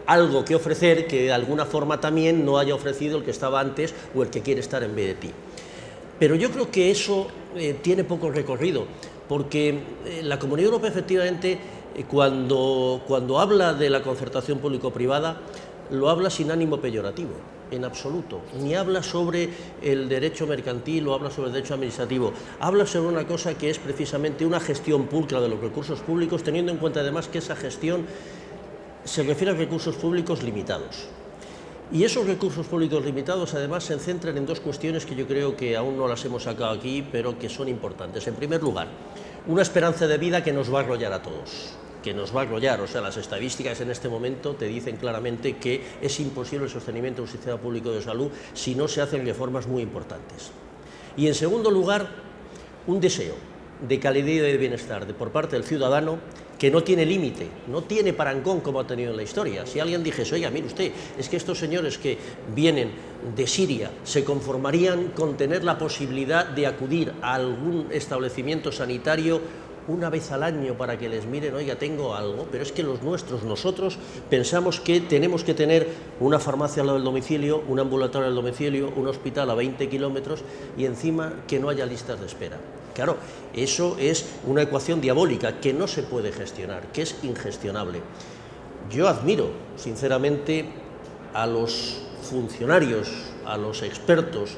algo que ofrecer que de alguna forma también no haya ofrecido el que estaba antes o el que quiere estar en vez de ti. Pero yo creo que eso tiene poco recorrido, porque la Comunidad Europea efectivamente cuando habla de la concertación público-privada lo habla sin ánimo peyorativo, en absoluto, ni habla sobre el derecho mercantil o habla sobre el derecho administrativo, habla sobre una cosa que es precisamente una gestión pulcra de los recursos públicos, teniendo en cuenta además que esa gestión se refiere a recursos públicos limitados. Y esos recursos públicos limitados además se centran en 2 cuestiones que yo creo que aún no las hemos sacado aquí, pero que son importantes. En primer lugar, una esperanza de vida que nos va a arrollar a todos, que nos va a arrollar, o sea, las estadísticas en este momento te dicen claramente que es imposible el sostenimiento de un sistema público de salud si no se hacen reformas muy importantes. Y en segundo lugar, un deseo de calidad y de bienestar por parte del ciudadano que no tiene límite, no tiene parangón como ha tenido en la historia. Si alguien dijese, oiga, mire usted, es que estos señores que vienen de Siria se conformarían con tener la posibilidad de acudir a algún establecimiento sanitario una vez al año para que les miren, oiga, tengo algo, pero es que nosotros pensamos que tenemos que tener una farmacia al lado del domicilio, un ambulatorio al domicilio, un hospital a 20 kilómetros y encima que no haya listas de espera. Claro, eso es una ecuación diabólica que no se puede gestionar, que es ingestionable. Yo admiro, sinceramente, a los funcionarios, a los expertos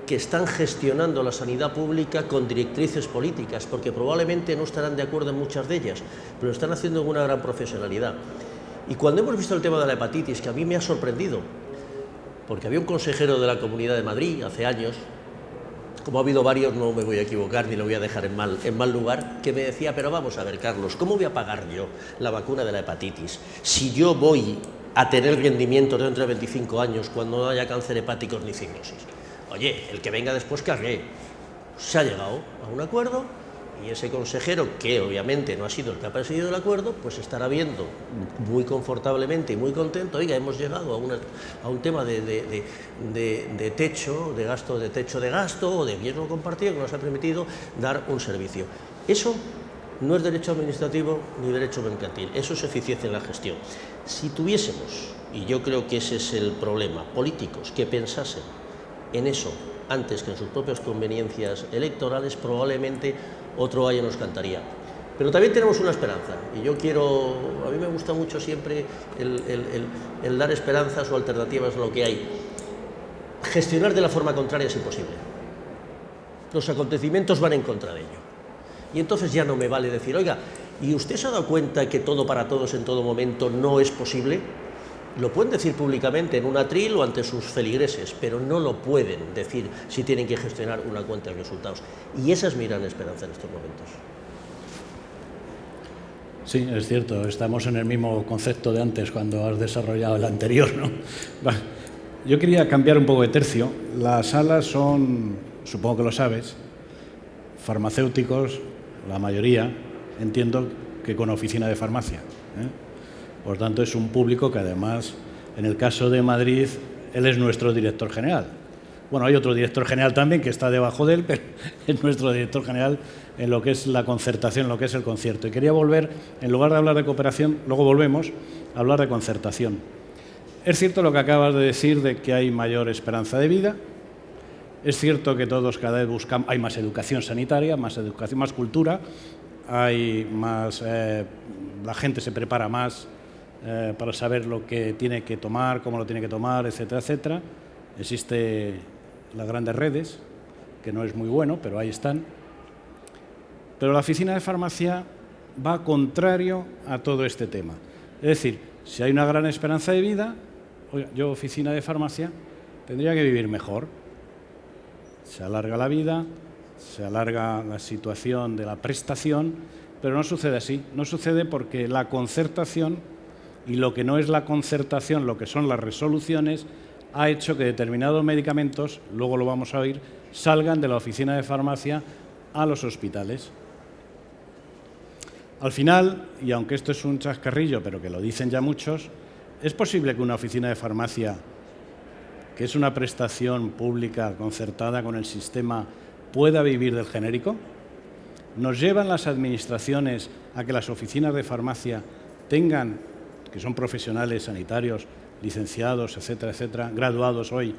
que están gestionando la sanidad pública con directrices políticas, porque probablemente no estarán de acuerdo en muchas de ellas, pero lo están haciendo con una gran profesionalidad. Y cuando hemos visto el tema de la hepatitis, que a mí me ha sorprendido, porque había un consejero de la Comunidad de Madrid hace años, como ha habido varios, no me voy a equivocar ni lo voy a dejar en mal lugar, que me decía, pero vamos a ver, Carlos, ¿cómo voy a pagar yo la vacuna de la hepatitis si yo voy a tener rendimiento dentro de 25 años cuando no haya cáncer hepático ni cirrosis? Oye, el que venga después cargue. Se ha llegado a un acuerdo y ese consejero, que obviamente no ha sido el que ha presidido el acuerdo, pues estará viendo muy confortablemente y muy contento, oiga, hemos llegado a un tema de techo de gasto o de riesgo compartido que nos ha permitido dar un servicio. Eso no es derecho administrativo ni derecho mercantil, eso es eficiencia en la gestión. Si tuviésemos, y yo creo que ese es el problema, políticos que pensasen en eso antes que en sus propias conveniencias electorales, probablemente otro gallo nos cantaría. Pero también tenemos una esperanza, y yo a mí me gusta mucho siempre el dar esperanzas o alternativas a lo que hay. Gestionar de la forma contraria es imposible. Los acontecimientos van en contra de ello. Y entonces ya no me vale decir, oiga, ¿y usted se ha dado cuenta que todo para todos en todo momento no es posible? Lo pueden decir públicamente en un atril o ante sus feligreses, pero no lo pueden decir si tienen que gestionar una cuenta de resultados. Y esa es mi gran esperanza en estos momentos. Sí, es cierto, estamos en el mismo concepto de antes cuando has desarrollado el anterior, ¿no? Yo quería cambiar un poco de tercio. Las salas son, supongo que lo sabes, farmacéuticos, la mayoría, entiendo que con oficina de farmacia, ¿eh? Por tanto, es un público que además, en el caso de Madrid, él es nuestro director general. Bueno, hay otro director general también que está debajo de él, pero es nuestro director general en lo que es la concertación, en lo que es el concierto. Y quería volver, en lugar de hablar de cooperación, luego volvemos a hablar de concertación. Es cierto lo que acabas de decir de que hay mayor esperanza de vida. Es cierto que todos cada vez buscamos, hay más educación sanitaria, más educación, más cultura, hay más, la gente se prepara más para saber lo que tiene que tomar, cómo lo tiene que tomar, etcétera, etcétera. Existen las grandes redes, que no es muy bueno, pero ahí están. Pero la oficina de farmacia va contrario a todo este tema. Es decir, si hay una gran esperanza de vida, oiga, yo, oficina de farmacia, tendría que vivir mejor. Se alarga la vida, se alarga la situación de la prestación, pero no sucede así. No sucede porque la concertación y lo que no es la concertación, lo que son las resoluciones, ha hecho que determinados medicamentos, luego lo vamos a oír, salgan de la oficina de farmacia a los hospitales. Al final, y aunque esto es un chascarrillo, pero que lo dicen ya muchos, ¿es posible que una oficina de farmacia, que es una prestación pública concertada con el sistema, pueda vivir del genérico? ¿Nos llevan las administraciones a que las oficinas de farmacia tengan, que son profesionales sanitarios, licenciados, etcétera, etcétera, graduados hoy,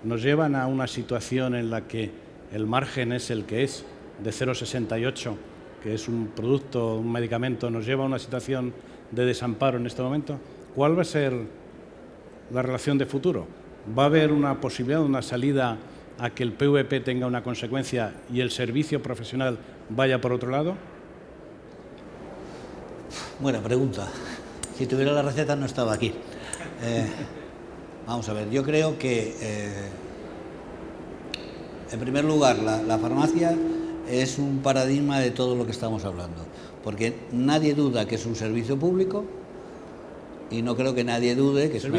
nos llevan a una situación en la que el margen es el que es, de 0,68, que es un producto, un medicamento, nos lleva a una situación de desamparo en este momento? ¿Cuál va a ser la relación de futuro? ¿Va a haber una posibilidad, una salida a que el PVP tenga una consecuencia y el servicio profesional vaya por otro lado? Buena pregunta. Si tuviera la receta no estaba aquí. Vamos a ver, yo creo que, en primer lugar, la farmacia es un paradigma de todo lo que estamos hablando, porque nadie duda que es un servicio público, y no creo que nadie dude que es un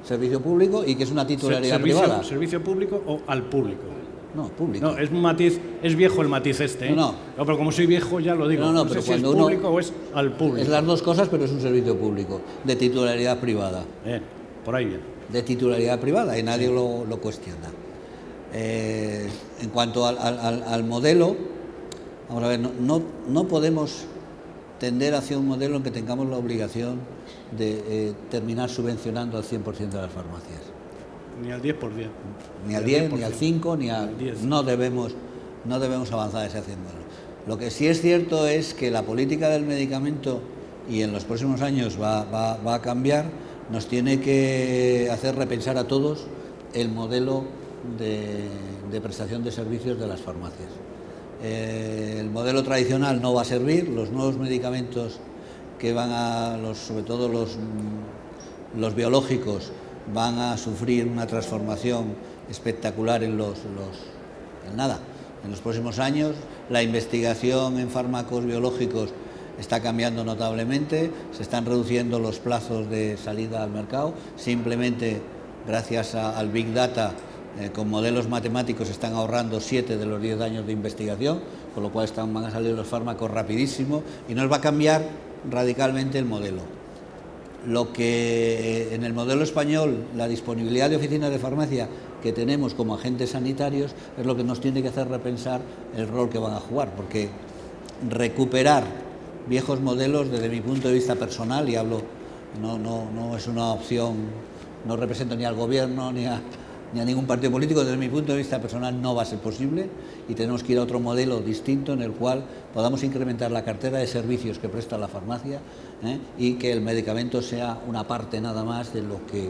servicio público y que es una titularidad privada. ¿Servicio público o al público? No, público. No, es un matiz, es viejo el matiz este, ¿eh? No, pero como soy viejo ya lo digo. No, sé pero si cuando es público o es al público. Es las dos cosas, pero es un servicio público, de titularidad privada. Por ahí bien. De titularidad privada, y nadie lo cuestiona. En cuanto al modelo, vamos a ver, no podemos tender hacia un modelo en que tengamos la obligación de terminar subvencionando al 100% de las farmacias. Ni al 10%. Ni al 10, ni al 5, ni al 10. No debemos avanzar ese modelo. Lo que sí es cierto es que la política del medicamento, y en los próximos años va a cambiar, nos tiene que hacer repensar a todos el modelo de prestación de servicios de las farmacias. El modelo tradicional no va a servir, los nuevos medicamentos que sobre todo los biológicos, van a sufrir una transformación espectacular en los próximos años. La investigación en fármacos biológicos está cambiando notablemente, se están reduciendo los plazos de salida al mercado, simplemente gracias al Big Data. Con modelos matemáticos están ahorrando 7 de los 10 años de investigación, con lo cual van a salir los fármacos rapidísimo y nos va a cambiar radicalmente el modelo. Lo que en el modelo español, la disponibilidad de oficinas de farmacia que tenemos como agentes sanitarios es lo que nos tiene que hacer repensar el rol que van a jugar, porque recuperar viejos modelos, desde mi punto de vista personal, y hablo, no es una opción, no represento ni al gobierno ni a ningún partido político, desde mi punto de vista personal no va a ser posible, y tenemos que ir a otro modelo distinto en el cual podamos incrementar la cartera de servicios que presta la farmacia, y que el medicamento sea una parte nada más de lo que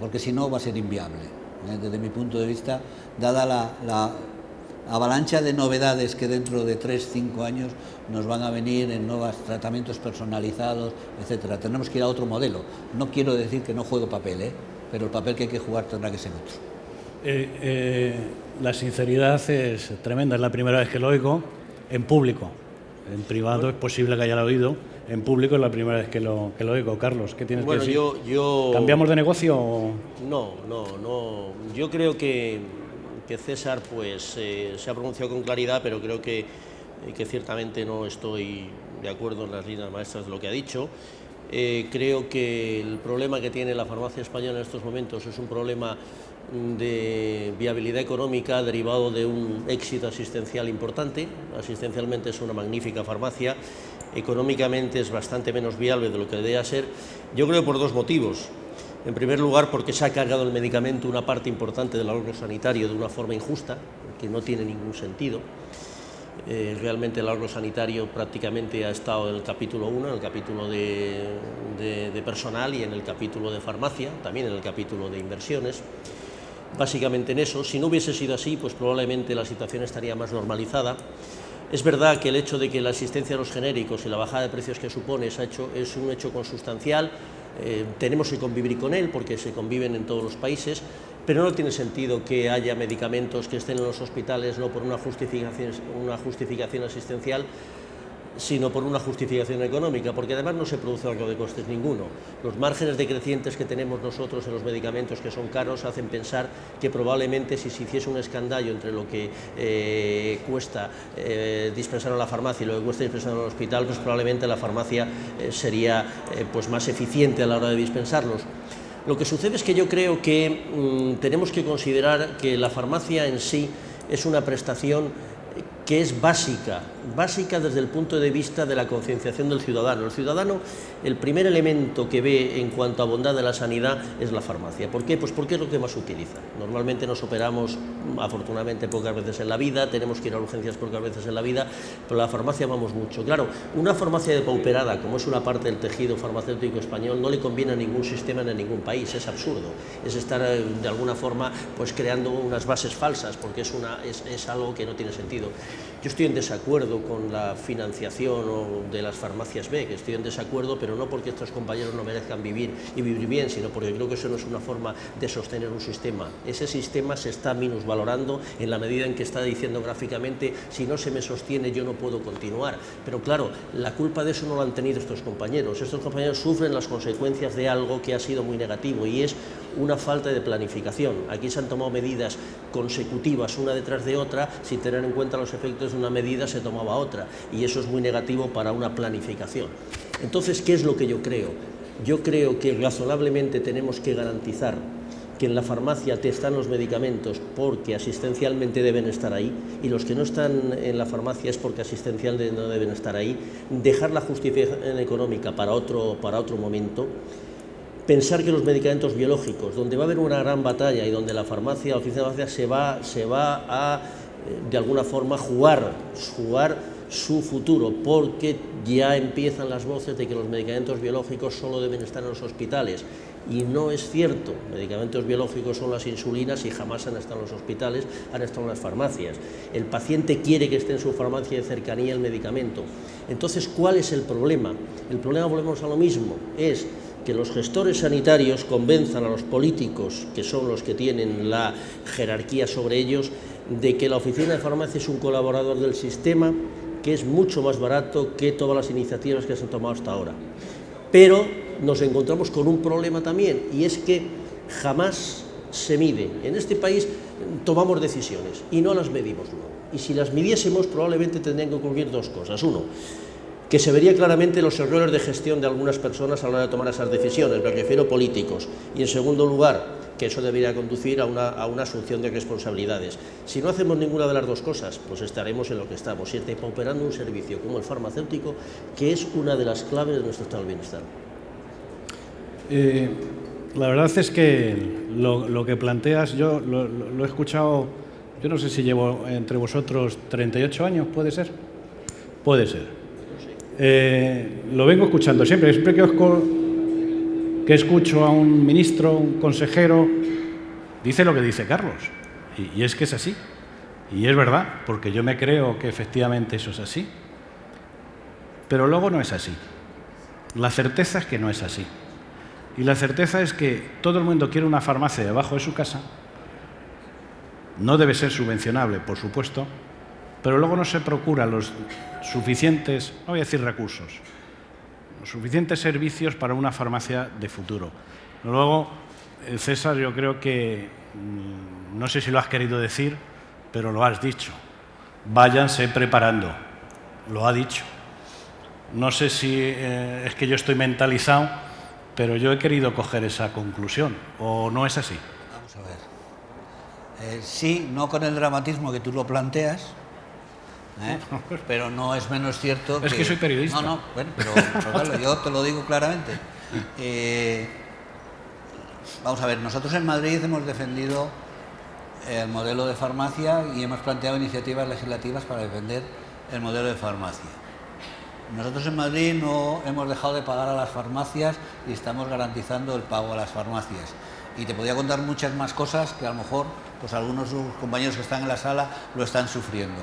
porque si no va a ser inviable. Desde mi punto de vista, dada la avalancha de novedades que dentro de 3-5 años nos van a venir en nuevos tratamientos personalizados, etcétera. Tenemos que ir a otro modelo. No quiero decir que no juegue papel, pero el papel que hay que jugar tendrá que ser otro. La sinceridad es tremenda, es la primera vez que lo oigo en público. En privado es posible que haya oído, en público es la primera vez que lo oigo. Carlos, ¿qué tienes que decir? ¿Cambiamos de negocio o...? No. Yo creo que César pues se ha pronunciado con claridad, pero creo que ciertamente no estoy de acuerdo en las líneas maestras de lo que ha dicho. Creo que el problema que tiene la farmacia española en estos momentos es un problema de viabilidad económica derivado de un éxito asistencial importante. Asistencialmente es una magnífica farmacia, económicamente es bastante menos viable de lo que debería ser. Yo creo por dos motivos. En primer lugar, porque se ha cargado el medicamento una parte importante del ahorro sanitario de una forma injusta, que no tiene ningún sentido. Realmente el ahorro sanitario prácticamente ha estado en el capítulo 1, en el capítulo de personal y en el capítulo de farmacia, también en el capítulo de inversiones. Básicamente en eso. Si no hubiese sido así, pues probablemente la situación estaría más normalizada. Es verdad que el hecho de que la existencia de los genéricos y la bajada de precios que supone es un hecho consustancial. Tenemos que convivir con él porque se conviven en todos los países, pero no tiene sentido que haya medicamentos que estén en los hospitales no por una justificación asistencial, sino por una justificación económica, porque además no se produce ahorro de costes ninguno. Los márgenes decrecientes que tenemos nosotros en los medicamentos, que son caros, hacen pensar que probablemente si se hiciese un escandallo entre lo que cuesta dispensar a la farmacia y lo que cuesta dispensar al hospital, pues probablemente la farmacia sería pues más eficiente a la hora de dispensarlos. Lo que sucede es que yo creo que tenemos que considerar que la farmacia en sí es una prestación que es básica desde el punto de vista de la concienciación del ciudadano. El ciudadano, el primer elemento que ve en cuanto a bondad de la sanidad es la farmacia. ¿Por qué? Pues porque es lo que más utiliza. Normalmente nos operamos, afortunadamente, pocas veces en la vida, tenemos que ir a urgencias pocas veces en la vida, pero a la farmacia vamos mucho. Claro, una farmacia depauperada, como es una parte del tejido farmacéutico español, no le conviene a ningún sistema ni a ningún país, es absurdo. Es estar, de alguna forma, pues creando unas bases falsas, porque es algo que no tiene sentido. Yo estoy en desacuerdo con la financiación de las farmacias B, que estoy en desacuerdo, pero no porque estos compañeros no merezcan vivir y vivir bien, sino porque creo que eso no es una forma de sostener un sistema. Ese sistema se está minusvalorando en la medida en que está diciendo gráficamente, si no se me sostiene yo no puedo continuar. Pero claro, la culpa de eso no lo han tenido estos compañeros. Estos compañeros sufren las consecuencias de algo que ha sido muy negativo y es una falta de planificación. Aquí se han tomado medidas consecutivas una detrás de otra sin tener en cuenta los efectos de una medida se tomaba otra y eso es muy negativo para una planificación. Entonces, ¿qué es lo que yo creo? Yo creo que razonablemente tenemos que garantizar que en la farmacia te están los medicamentos porque asistencialmente deben estar ahí y los que no están en la farmacia es porque asistencialmente no deben estar ahí, dejar la justificación económica para otro momento. Pensar que los medicamentos biológicos, donde va a haber una gran batalla y donde la farmacia, la oficina de farmacia se va a, de alguna forma, jugar su futuro, porque ya empiezan las voces de que los medicamentos biológicos solo deben estar en los hospitales. Y no es cierto, medicamentos biológicos son las insulinas y jamás han estado en los hospitales, han estado en las farmacias. El paciente quiere que esté en su farmacia de cercanía el medicamento. Entonces, ¿cuál es el problema? El problema, volvemos a lo mismo, es que los gestores sanitarios convenzan a los políticos, que son los que tienen la jerarquía sobre ellos, de que la oficina de farmacia es un colaborador del sistema que es mucho más barato que todas las iniciativas que se han tomado hasta ahora. Pero nos encontramos con un problema también, y es que jamás se mide. En este país tomamos decisiones y no las medimos, ¿no? Y si las midiésemos probablemente tendrían que ocurrir dos cosas. Uno, que se vería claramente los errores de gestión de algunas personas a la hora de tomar esas decisiones, me refiero políticos, y en segundo lugar, que eso debería conducir a una asunción de responsabilidades. Si no hacemos ninguna de las dos cosas, pues estaremos en lo que estamos, y depauperando un servicio como el farmacéutico, que es una de las claves de nuestro estado de bienestar. La verdad es que lo que planteas, yo lo he escuchado, yo no sé si llevo entre vosotros 38 años, ¿puede ser? Puede ser. Lo vengo escuchando siempre que escucho a un ministro, un consejero, dice lo que dice Carlos, y es que es así, y es verdad, porque yo me creo que efectivamente eso es así, pero luego no es así. La certeza es que no es así, y la certeza es que todo el mundo quiere una farmacia debajo de su casa, no debe ser subvencionable, por supuesto, pero luego no se procura los suficientes, no voy a decir recursos, los suficientes servicios para una farmacia de futuro. Luego, César, yo creo que, no sé si lo has querido decir, pero lo has dicho. Váyanse preparando, lo ha dicho. No sé si es que yo estoy mentalizado, pero yo he querido coger esa conclusión, ¿o no es así? Vamos a ver. Sí, no con el dramatismo que tú lo planteas, pero no es menos cierto es que soy periodista. No, bueno, pero claro, yo te lo digo claramente. Vamos a ver, nosotros en Madrid hemos defendido el modelo de farmacia y hemos planteado iniciativas legislativas para defender el modelo de farmacia. Nosotros en Madrid no hemos dejado de pagar a las farmacias y estamos garantizando el pago a las farmacias. Y te podría contar muchas más cosas que a lo mejor pues algunos de sus compañeros que están en la sala lo están sufriendo.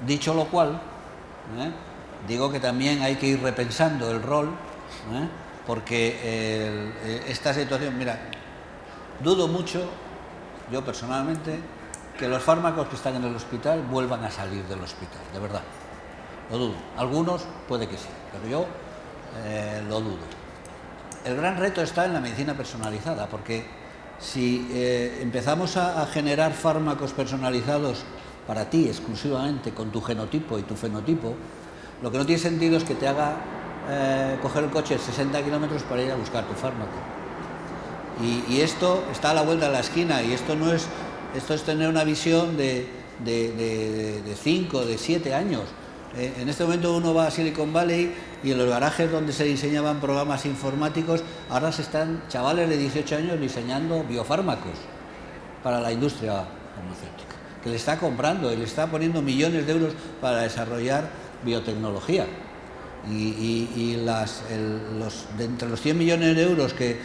Dicho lo cual, digo que también hay que ir repensando el rol, porque esta situación, mira, dudo mucho, yo personalmente, que los fármacos que están en el hospital vuelvan a salir del hospital, de verdad. Lo dudo. Algunos puede que sí, pero yo lo dudo. El gran reto está en la medicina personalizada, porque si empezamos a generar fármacos personalizados para ti exclusivamente, con tu genotipo y tu fenotipo, lo que no tiene sentido es que te haga coger el coche 60 kilómetros para ir a buscar tu fármaco. Y esto está a la vuelta de la esquina, y esto es tener una visión de 5, de 7 años. En este momento uno va a Silicon Valley y en los garajes donde se diseñaban programas informáticos, ahora se están chavales de 18 años diseñando biofármacos para la industria farmacéutica, que le está comprando y le está poniendo millones de euros para desarrollar biotecnología. Y de entre los 100 millones de euros que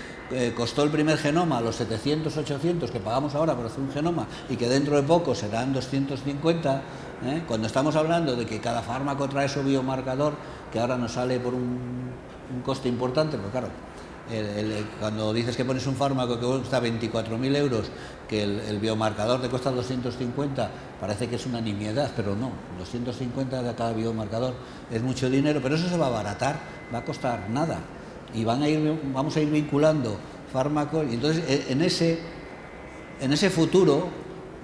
costó el primer genoma, los 700, 800 que pagamos ahora por hacer un genoma, y que dentro de poco serán 250, cuando estamos hablando de que cada fármaco trae su biomarcador, que ahora nos sale por un coste importante, pero claro, cuando dices que pones un fármaco que cuesta 24.000 euros, que el biomarcador te cuesta 250, parece que es una nimiedad, pero no, 250 de cada biomarcador es mucho dinero, pero eso se va a abaratar, va a costar nada, y vamos a ir vinculando fármacos, y entonces en ese futuro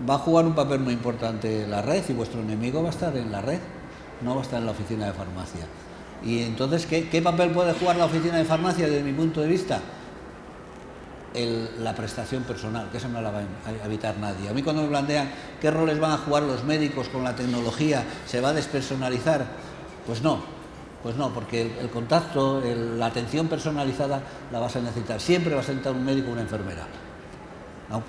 va a jugar un papel muy importante la red, y vuestro enemigo va a estar en la red, no va a estar en la oficina de farmacia. Y entonces, ¿qué papel puede jugar la oficina de farmacia desde mi punto de vista? La prestación personal, que eso no la va a evitar nadie. A mí cuando me plantean qué roles van a jugar los médicos con la tecnología, ¿se va a despersonalizar? Pues no, porque el contacto, la atención personalizada la vas a necesitar. Siempre vas a necesitar un médico o una enfermera.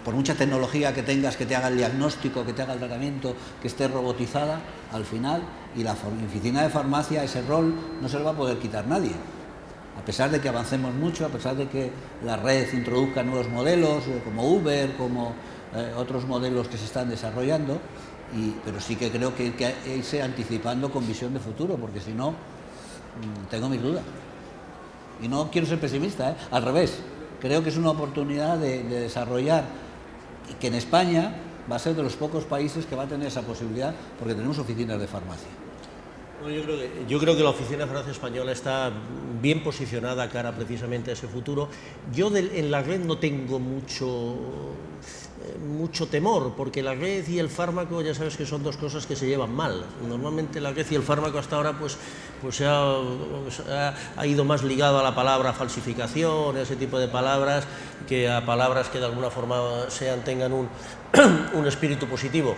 Por mucha tecnología que tengas, que te haga el diagnóstico, que te haga el tratamiento, que esté robotizada, al final, y la oficina de farmacia, ese rol no se lo va a poder quitar nadie. A pesar de que avancemos mucho, a pesar de que la red introduzca nuevos modelos, como Uber, como otros modelos que se están desarrollando, pero sí que creo que hay que irse anticipando con visión de futuro, porque si no, tengo mis dudas. Y no quiero ser pesimista, al revés. Creo que es una oportunidad de desarrollar, y que en España va a ser de los pocos países que va a tener esa posibilidad, porque tenemos oficinas de farmacia. Yo creo que la Oficina de Farmacia Española está bien posicionada cara precisamente a ese futuro. Yo en la red no tengo mucho temor, porque la red y el fármaco ya sabes que son dos cosas que se llevan mal. Normalmente la red y el fármaco hasta ahora pues ha ido más ligado a la palabra falsificación, ese tipo de palabras, que a palabras que de alguna forma tengan un espíritu positivo.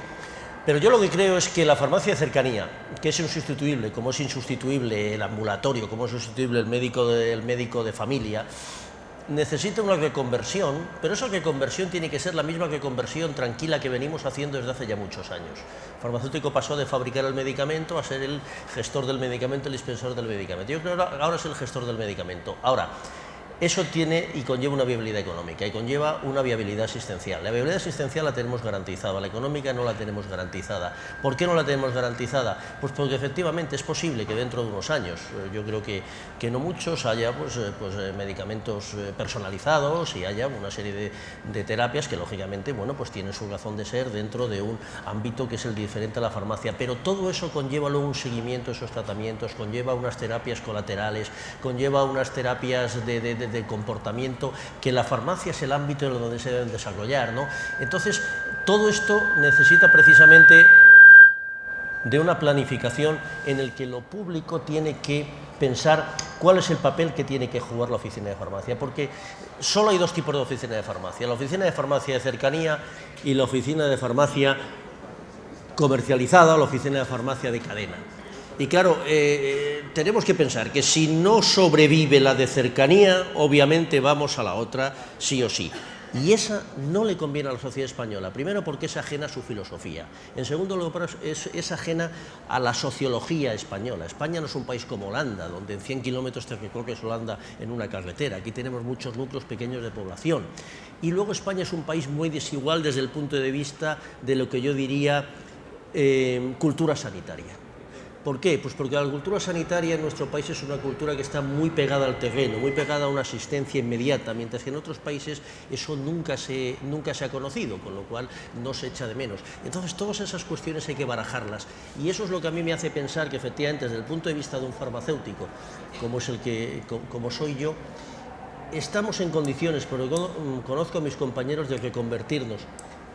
Pero yo lo que creo es que la farmacia de cercanía, que es insustituible, como es insustituible el ambulatorio, como es insustituible el médico de familia, necesita una reconversión, pero esa reconversión tiene que ser la misma reconversión tranquila que venimos haciendo desde hace ya muchos años. El farmacéutico pasó de fabricar el medicamento a ser el gestor del medicamento, el dispensador del medicamento. Yo creo que ahora es el gestor del medicamento. Ahora, eso tiene y conlleva una viabilidad económica y conlleva una viabilidad asistencial. La viabilidad asistencial la tenemos garantizada, la económica no la tenemos garantizada. ¿Por qué no la tenemos garantizada? Pues porque efectivamente es posible que dentro de unos años, yo creo que no muchos, haya medicamentos personalizados y haya una serie de terapias que lógicamente pues tienen su razón de ser dentro de un ámbito que es el diferente a la farmacia. Pero todo eso conlleva luego un seguimiento de esos tratamientos, conlleva unas terapias colaterales, conlleva unas terapias de comportamiento, que la farmacia es el ámbito en donde se deben desarrollar, ¿no? Entonces, todo esto necesita precisamente de una planificación en el que lo público tiene que pensar cuál es el papel que tiene que jugar la oficina de farmacia, porque solo hay dos tipos de oficina de farmacia: la oficina de farmacia de cercanía y la oficina de farmacia comercializada, la oficina de farmacia de cadena. Y claro, tenemos que pensar que si no sobrevive la de cercanía, obviamente vamos a la otra sí o sí. Y esa no le conviene a la sociedad española, primero porque es ajena a su filosofía, en segundo lugar es ajena a la sociología española. España no es un país como Holanda, donde en 100 kilómetros te recorres Holanda en una carretera. Aquí tenemos muchos núcleos pequeños de población. Y luego España es un país muy desigual desde el punto de vista de lo que yo diría cultura sanitaria. ¿Por qué? Pues porque la cultura sanitaria en nuestro país es una cultura que está muy pegada al terreno, muy pegada a una asistencia inmediata, mientras que en otros países eso nunca se ha conocido, con lo cual no se echa de menos. Entonces, todas esas cuestiones hay que barajarlas, y eso es lo que a mí me hace pensar que, efectivamente, desde el punto de vista de un farmacéutico, como soy yo, estamos en condiciones, porque conozco a mis compañeros, de reconvertirnos,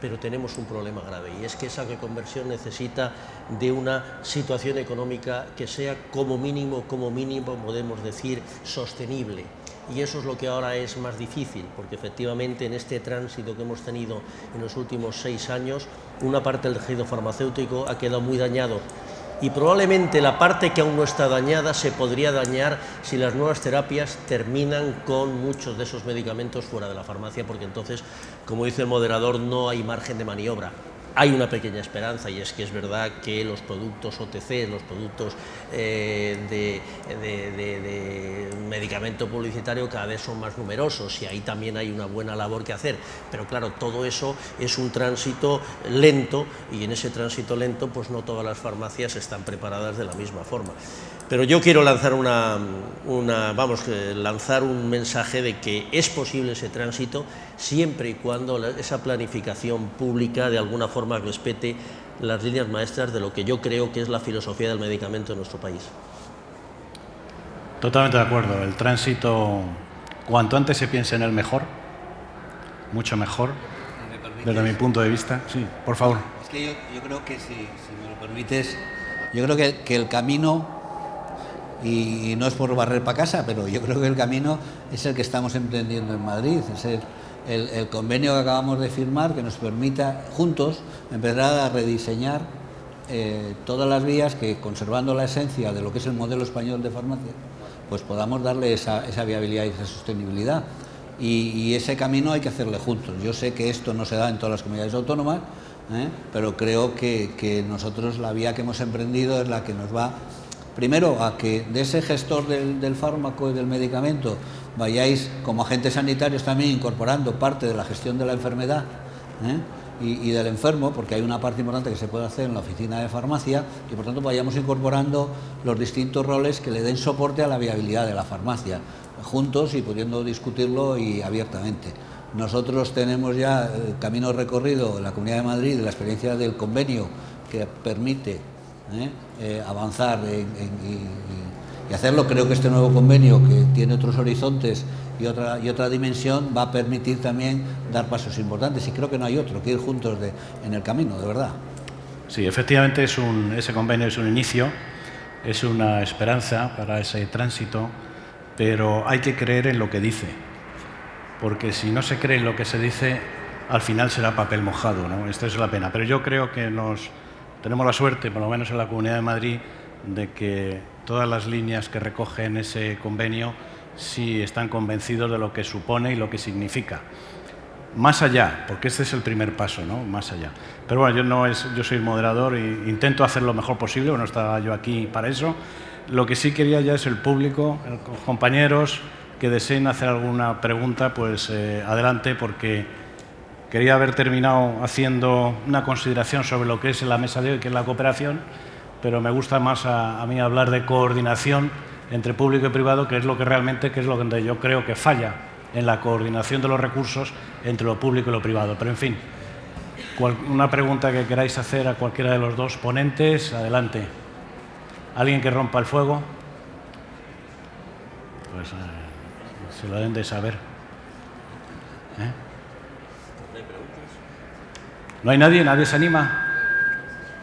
pero tenemos un problema grave, y es que esa reconversión necesita de una situación económica que sea como mínimo podemos decir sostenible, y eso es lo que ahora es más difícil, porque efectivamente en este tránsito que hemos tenido en los últimos 6 años, una parte del tejido farmacéutico ha quedado muy dañado, y probablemente la parte que aún no está dañada se podría dañar si las nuevas terapias terminan con muchos de esos medicamentos fuera de la farmacia, porque entonces, como dice el moderador, no hay margen de maniobra. Hay una pequeña esperanza, y es que es verdad que los productos OTC, los productos de medicamento publicitario cada vez son más numerosos, y ahí también hay una buena labor que hacer, pero claro, todo eso es un tránsito lento, y en ese tránsito lento pues no todas las farmacias están preparadas de la misma forma. Pero yo quiero lanzar lanzar un mensaje de que es posible ese tránsito siempre y cuando esa planificación pública de alguna forma respete las líneas maestras de lo que yo creo que es la filosofía del medicamento en nuestro país. Totalmente de acuerdo. El tránsito, cuanto antes se piense en el mejor, mucho mejor, desde mi punto de vista. Sí, por favor. Es que yo creo que, si me lo permites, yo creo que el camino, y no es por barrer para casa, pero yo creo que el camino es el que estamos emprendiendo en Madrid, es el convenio que acabamos de firmar, que nos permita juntos empezar a rediseñar todas las vías que, conservando la esencia de lo que es el modelo español de farmacia, pues podamos darle esa viabilidad y esa sostenibilidad. Y ese camino hay que hacerle juntos. Yo sé que esto no se da en todas las comunidades autónomas, pero creo que nosotros la vía que hemos emprendido es la que nos va, primero, a que de ese gestor del fármaco y del medicamento vayáis como agentes sanitarios también incorporando parte de la gestión de la enfermedad y del enfermo, porque hay una parte importante que se puede hacer en la oficina de farmacia, y por tanto vayamos incorporando los distintos roles que le den soporte a la viabilidad de la farmacia, juntos y pudiendo discutirlo y abiertamente. Nosotros tenemos ya camino recorrido en la Comunidad de Madrid de la experiencia del convenio que permite avanzar y hacerlo. Creo que este nuevo convenio, que tiene otros horizontes y otra dimensión, va a permitir también dar pasos importantes, y creo que no hay otro que ir juntos en el camino, de verdad. Sí, efectivamente ese convenio es un inicio, es una esperanza para ese tránsito, pero hay que creer en lo que dice, porque si no se cree en lo que se dice, al final será papel mojado, ¿no? Esta es la pena. Pero yo creo que tenemos la suerte, por lo menos en la Comunidad de Madrid, de que todas las líneas que recogen ese convenio sí están convencidos de lo que supone y lo que significa. Más allá, porque este es el primer paso, ¿no? Más allá. Pero bueno, yo soy el moderador e intento hacer lo mejor posible, no estaba yo aquí para eso. Lo que sí quería ya es el público, los compañeros que deseen hacer alguna pregunta, pues adelante, porque quería haber terminado haciendo una consideración sobre lo que es la mesa de hoy, que es la cooperación, pero me gusta más a mí hablar de coordinación entre público y privado, que es lo que realmente, que es lo que yo creo que falla en la coordinación de los recursos entre lo público y lo privado. Pero en fin, una pregunta que queráis hacer a cualquiera de los dos ponentes, adelante. ¿Alguien que rompa el fuego? Pues se lo deben de saber. ¿No hay nadie? ¿Nadie se anima?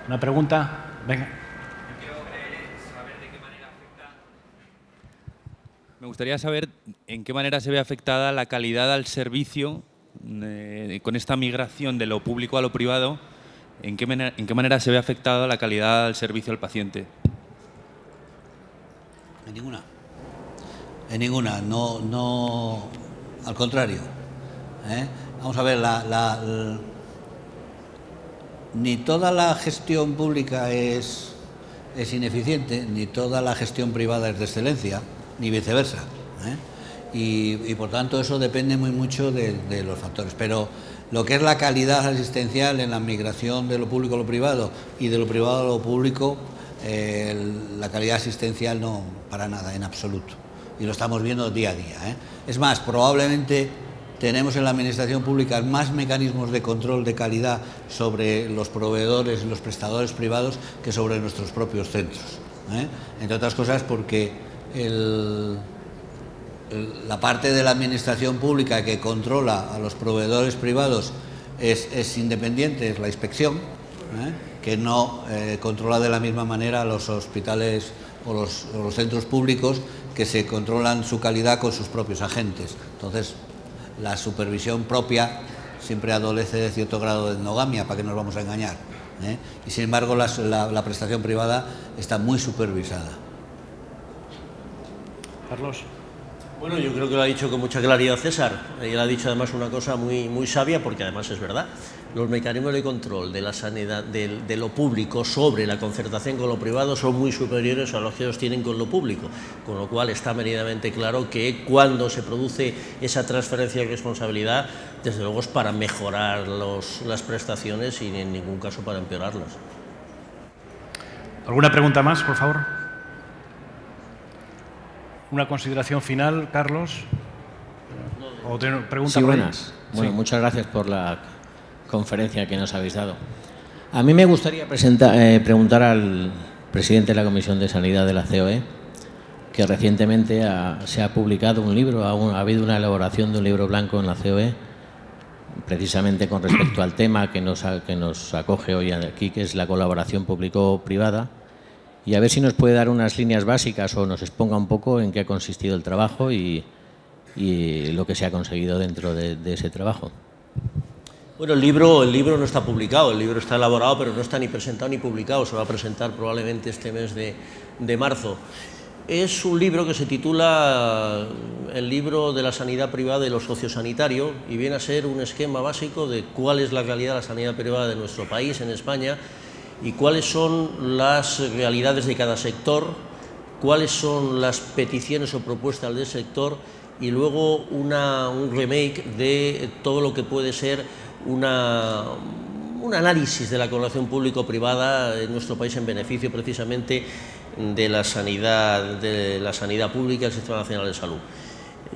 ¿Una pregunta? Venga. Me gustaría saber en qué manera se ve afectada la calidad al servicio con esta migración de lo público a lo privado. ¿En qué manera se ve afectada la calidad al servicio al paciente? En ninguna. En ninguna. No, al contrario. Vamos a ver, ni toda la gestión pública es ineficiente, ni toda la gestión privada es de excelencia, ni viceversa, y por tanto eso depende muy mucho de los factores. Pero lo que es la calidad asistencial en la migración de lo público a lo privado y de lo privado a lo público, la calidad asistencial no, para nada, en absoluto. Y lo estamos viendo día a día, ¿eh? Es más, probablemente tenemos en la administración pública más mecanismos de control de calidad sobre los proveedores y los prestadores privados que sobre nuestros propios centros, ¿eh? Entre otras cosas porque la parte de la administración pública que controla a los proveedores privados es independiente, es la inspección, que no controla de la misma manera a los hospitales o los centros públicos, que se controlan su calidad con sus propios agentes. Entonces, la supervisión propia siempre adolece de cierto grado de endogamia, para que nos vamos a engañar, ¿eh? Y sin embargo la prestación privada está muy supervisada. Carlos. Bueno, yo creo que lo ha dicho con mucha claridad César. Él ha dicho además una cosa muy sabia, porque además es verdad. Los mecanismos de control de la sanidad, de lo público sobre la concertación con lo privado son muy superiores a los que ellos tienen con lo público, con lo cual está meridamente claro que cuando se produce esa transferencia de responsabilidad, desde luego es para mejorar las prestaciones y en ningún caso para empeorarlas. ¿Alguna pregunta más, por favor? ¿Una consideración final, Carlos? ¿O pregunta? Sí, buenas. Bueno, sí. Muchas gracias por la conferencia que nos habéis dado. A mí me gustaría preguntar al presidente de la Comisión de Sanidad de la COE, que recientemente se ha publicado un libro, ha habido una elaboración de un libro blanco en la COE, precisamente con respecto al tema que nos acoge hoy aquí, que es la colaboración público-privada. Y a ver si nos puede dar unas líneas básicas o nos exponga un poco en qué ha consistido el trabajo y lo que se ha conseguido dentro de ese trabajo. Bueno, el libro no está publicado, el libro está elaborado, pero no está ni presentado ni publicado. Se va a presentar probablemente este mes de marzo. Es un libro que se titula El libro de la sanidad privada y lo sociosanitario, y viene a ser un esquema básico de cuál es la realidad de la sanidad privada de nuestro país, en España, y cuáles son las realidades de cada sector, cuáles son las peticiones o propuestas del sector, y luego un remake de todo lo que puede ser un análisis de la colaboración público-privada en nuestro país en beneficio precisamente de la sanidad pública y el Sistema Nacional de Salud.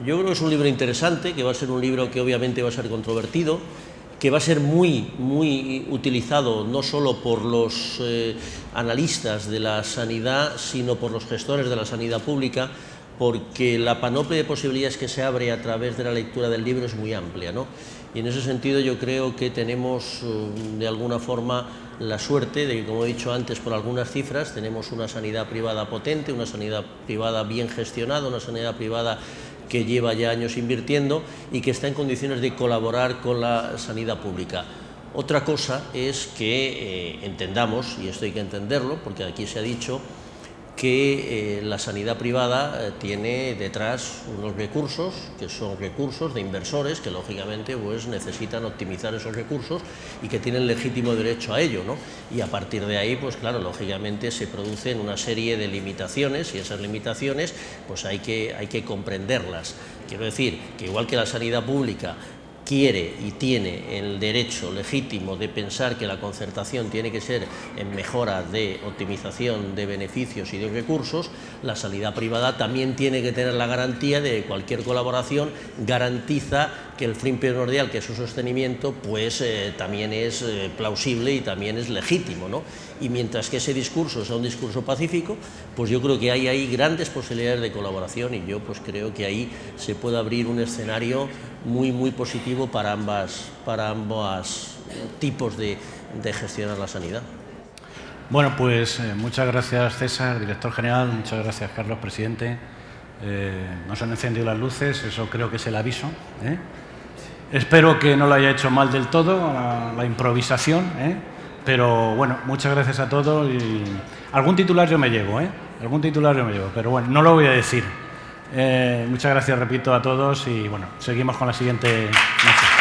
Yo creo que es un libro interesante, que va a ser un libro que obviamente va a ser controvertido, que va a ser muy utilizado no solo por los analistas de la sanidad, sino por los gestores de la sanidad pública, porque la panoplia de posibilidades que se abre a través de la lectura del libro es muy amplia, ¿no? Y en ese sentido yo creo que tenemos de alguna forma la suerte de que, como he dicho antes por algunas cifras, tenemos una sanidad privada potente, una sanidad privada bien gestionada, una sanidad privada que lleva ya años invirtiendo y que está en condiciones de colaborar con la sanidad pública. Otra cosa es que entendamos, y esto hay que entenderlo, porque aquí se ha dicho que la sanidad privada tiene detrás unos recursos que son recursos de inversores que lógicamente pues necesitan optimizar esos recursos y que tienen legítimo derecho a ello, ¿no? Y a partir de ahí, pues claro, lógicamente se producen una serie de limitaciones y esas limitaciones pues hay que comprenderlas. Quiero decir que igual que la sanidad pública quiere y tiene el derecho legítimo de pensar que la concertación tiene que ser en mejora de optimización de beneficios y de recursos, la sanidad privada también tiene que tener la garantía de que cualquier colaboración garantiza que el fin primordial, que es su sostenimiento, pues también es plausible y también es legítimo, ¿no? Y mientras que ese discurso sea un discurso pacífico, pues yo creo que hay ahí grandes posibilidades de colaboración y yo pues creo que ahí se puede abrir un escenario muy positivo para ambos tipos de gestionar la sanidad. Bueno, pues muchas gracias César, director general, muchas gracias Carlos, presidente. Nos han encendido las luces, eso creo que es el aviso, ¿eh? Espero que no lo haya hecho mal del todo la improvisación, pero bueno, muchas gracias a todos y algún titular yo me llevo, algún titular yo me llevo, pero bueno, no lo voy a decir. Muchas gracias, repito, a todos y bueno, seguimos con la siguiente noche.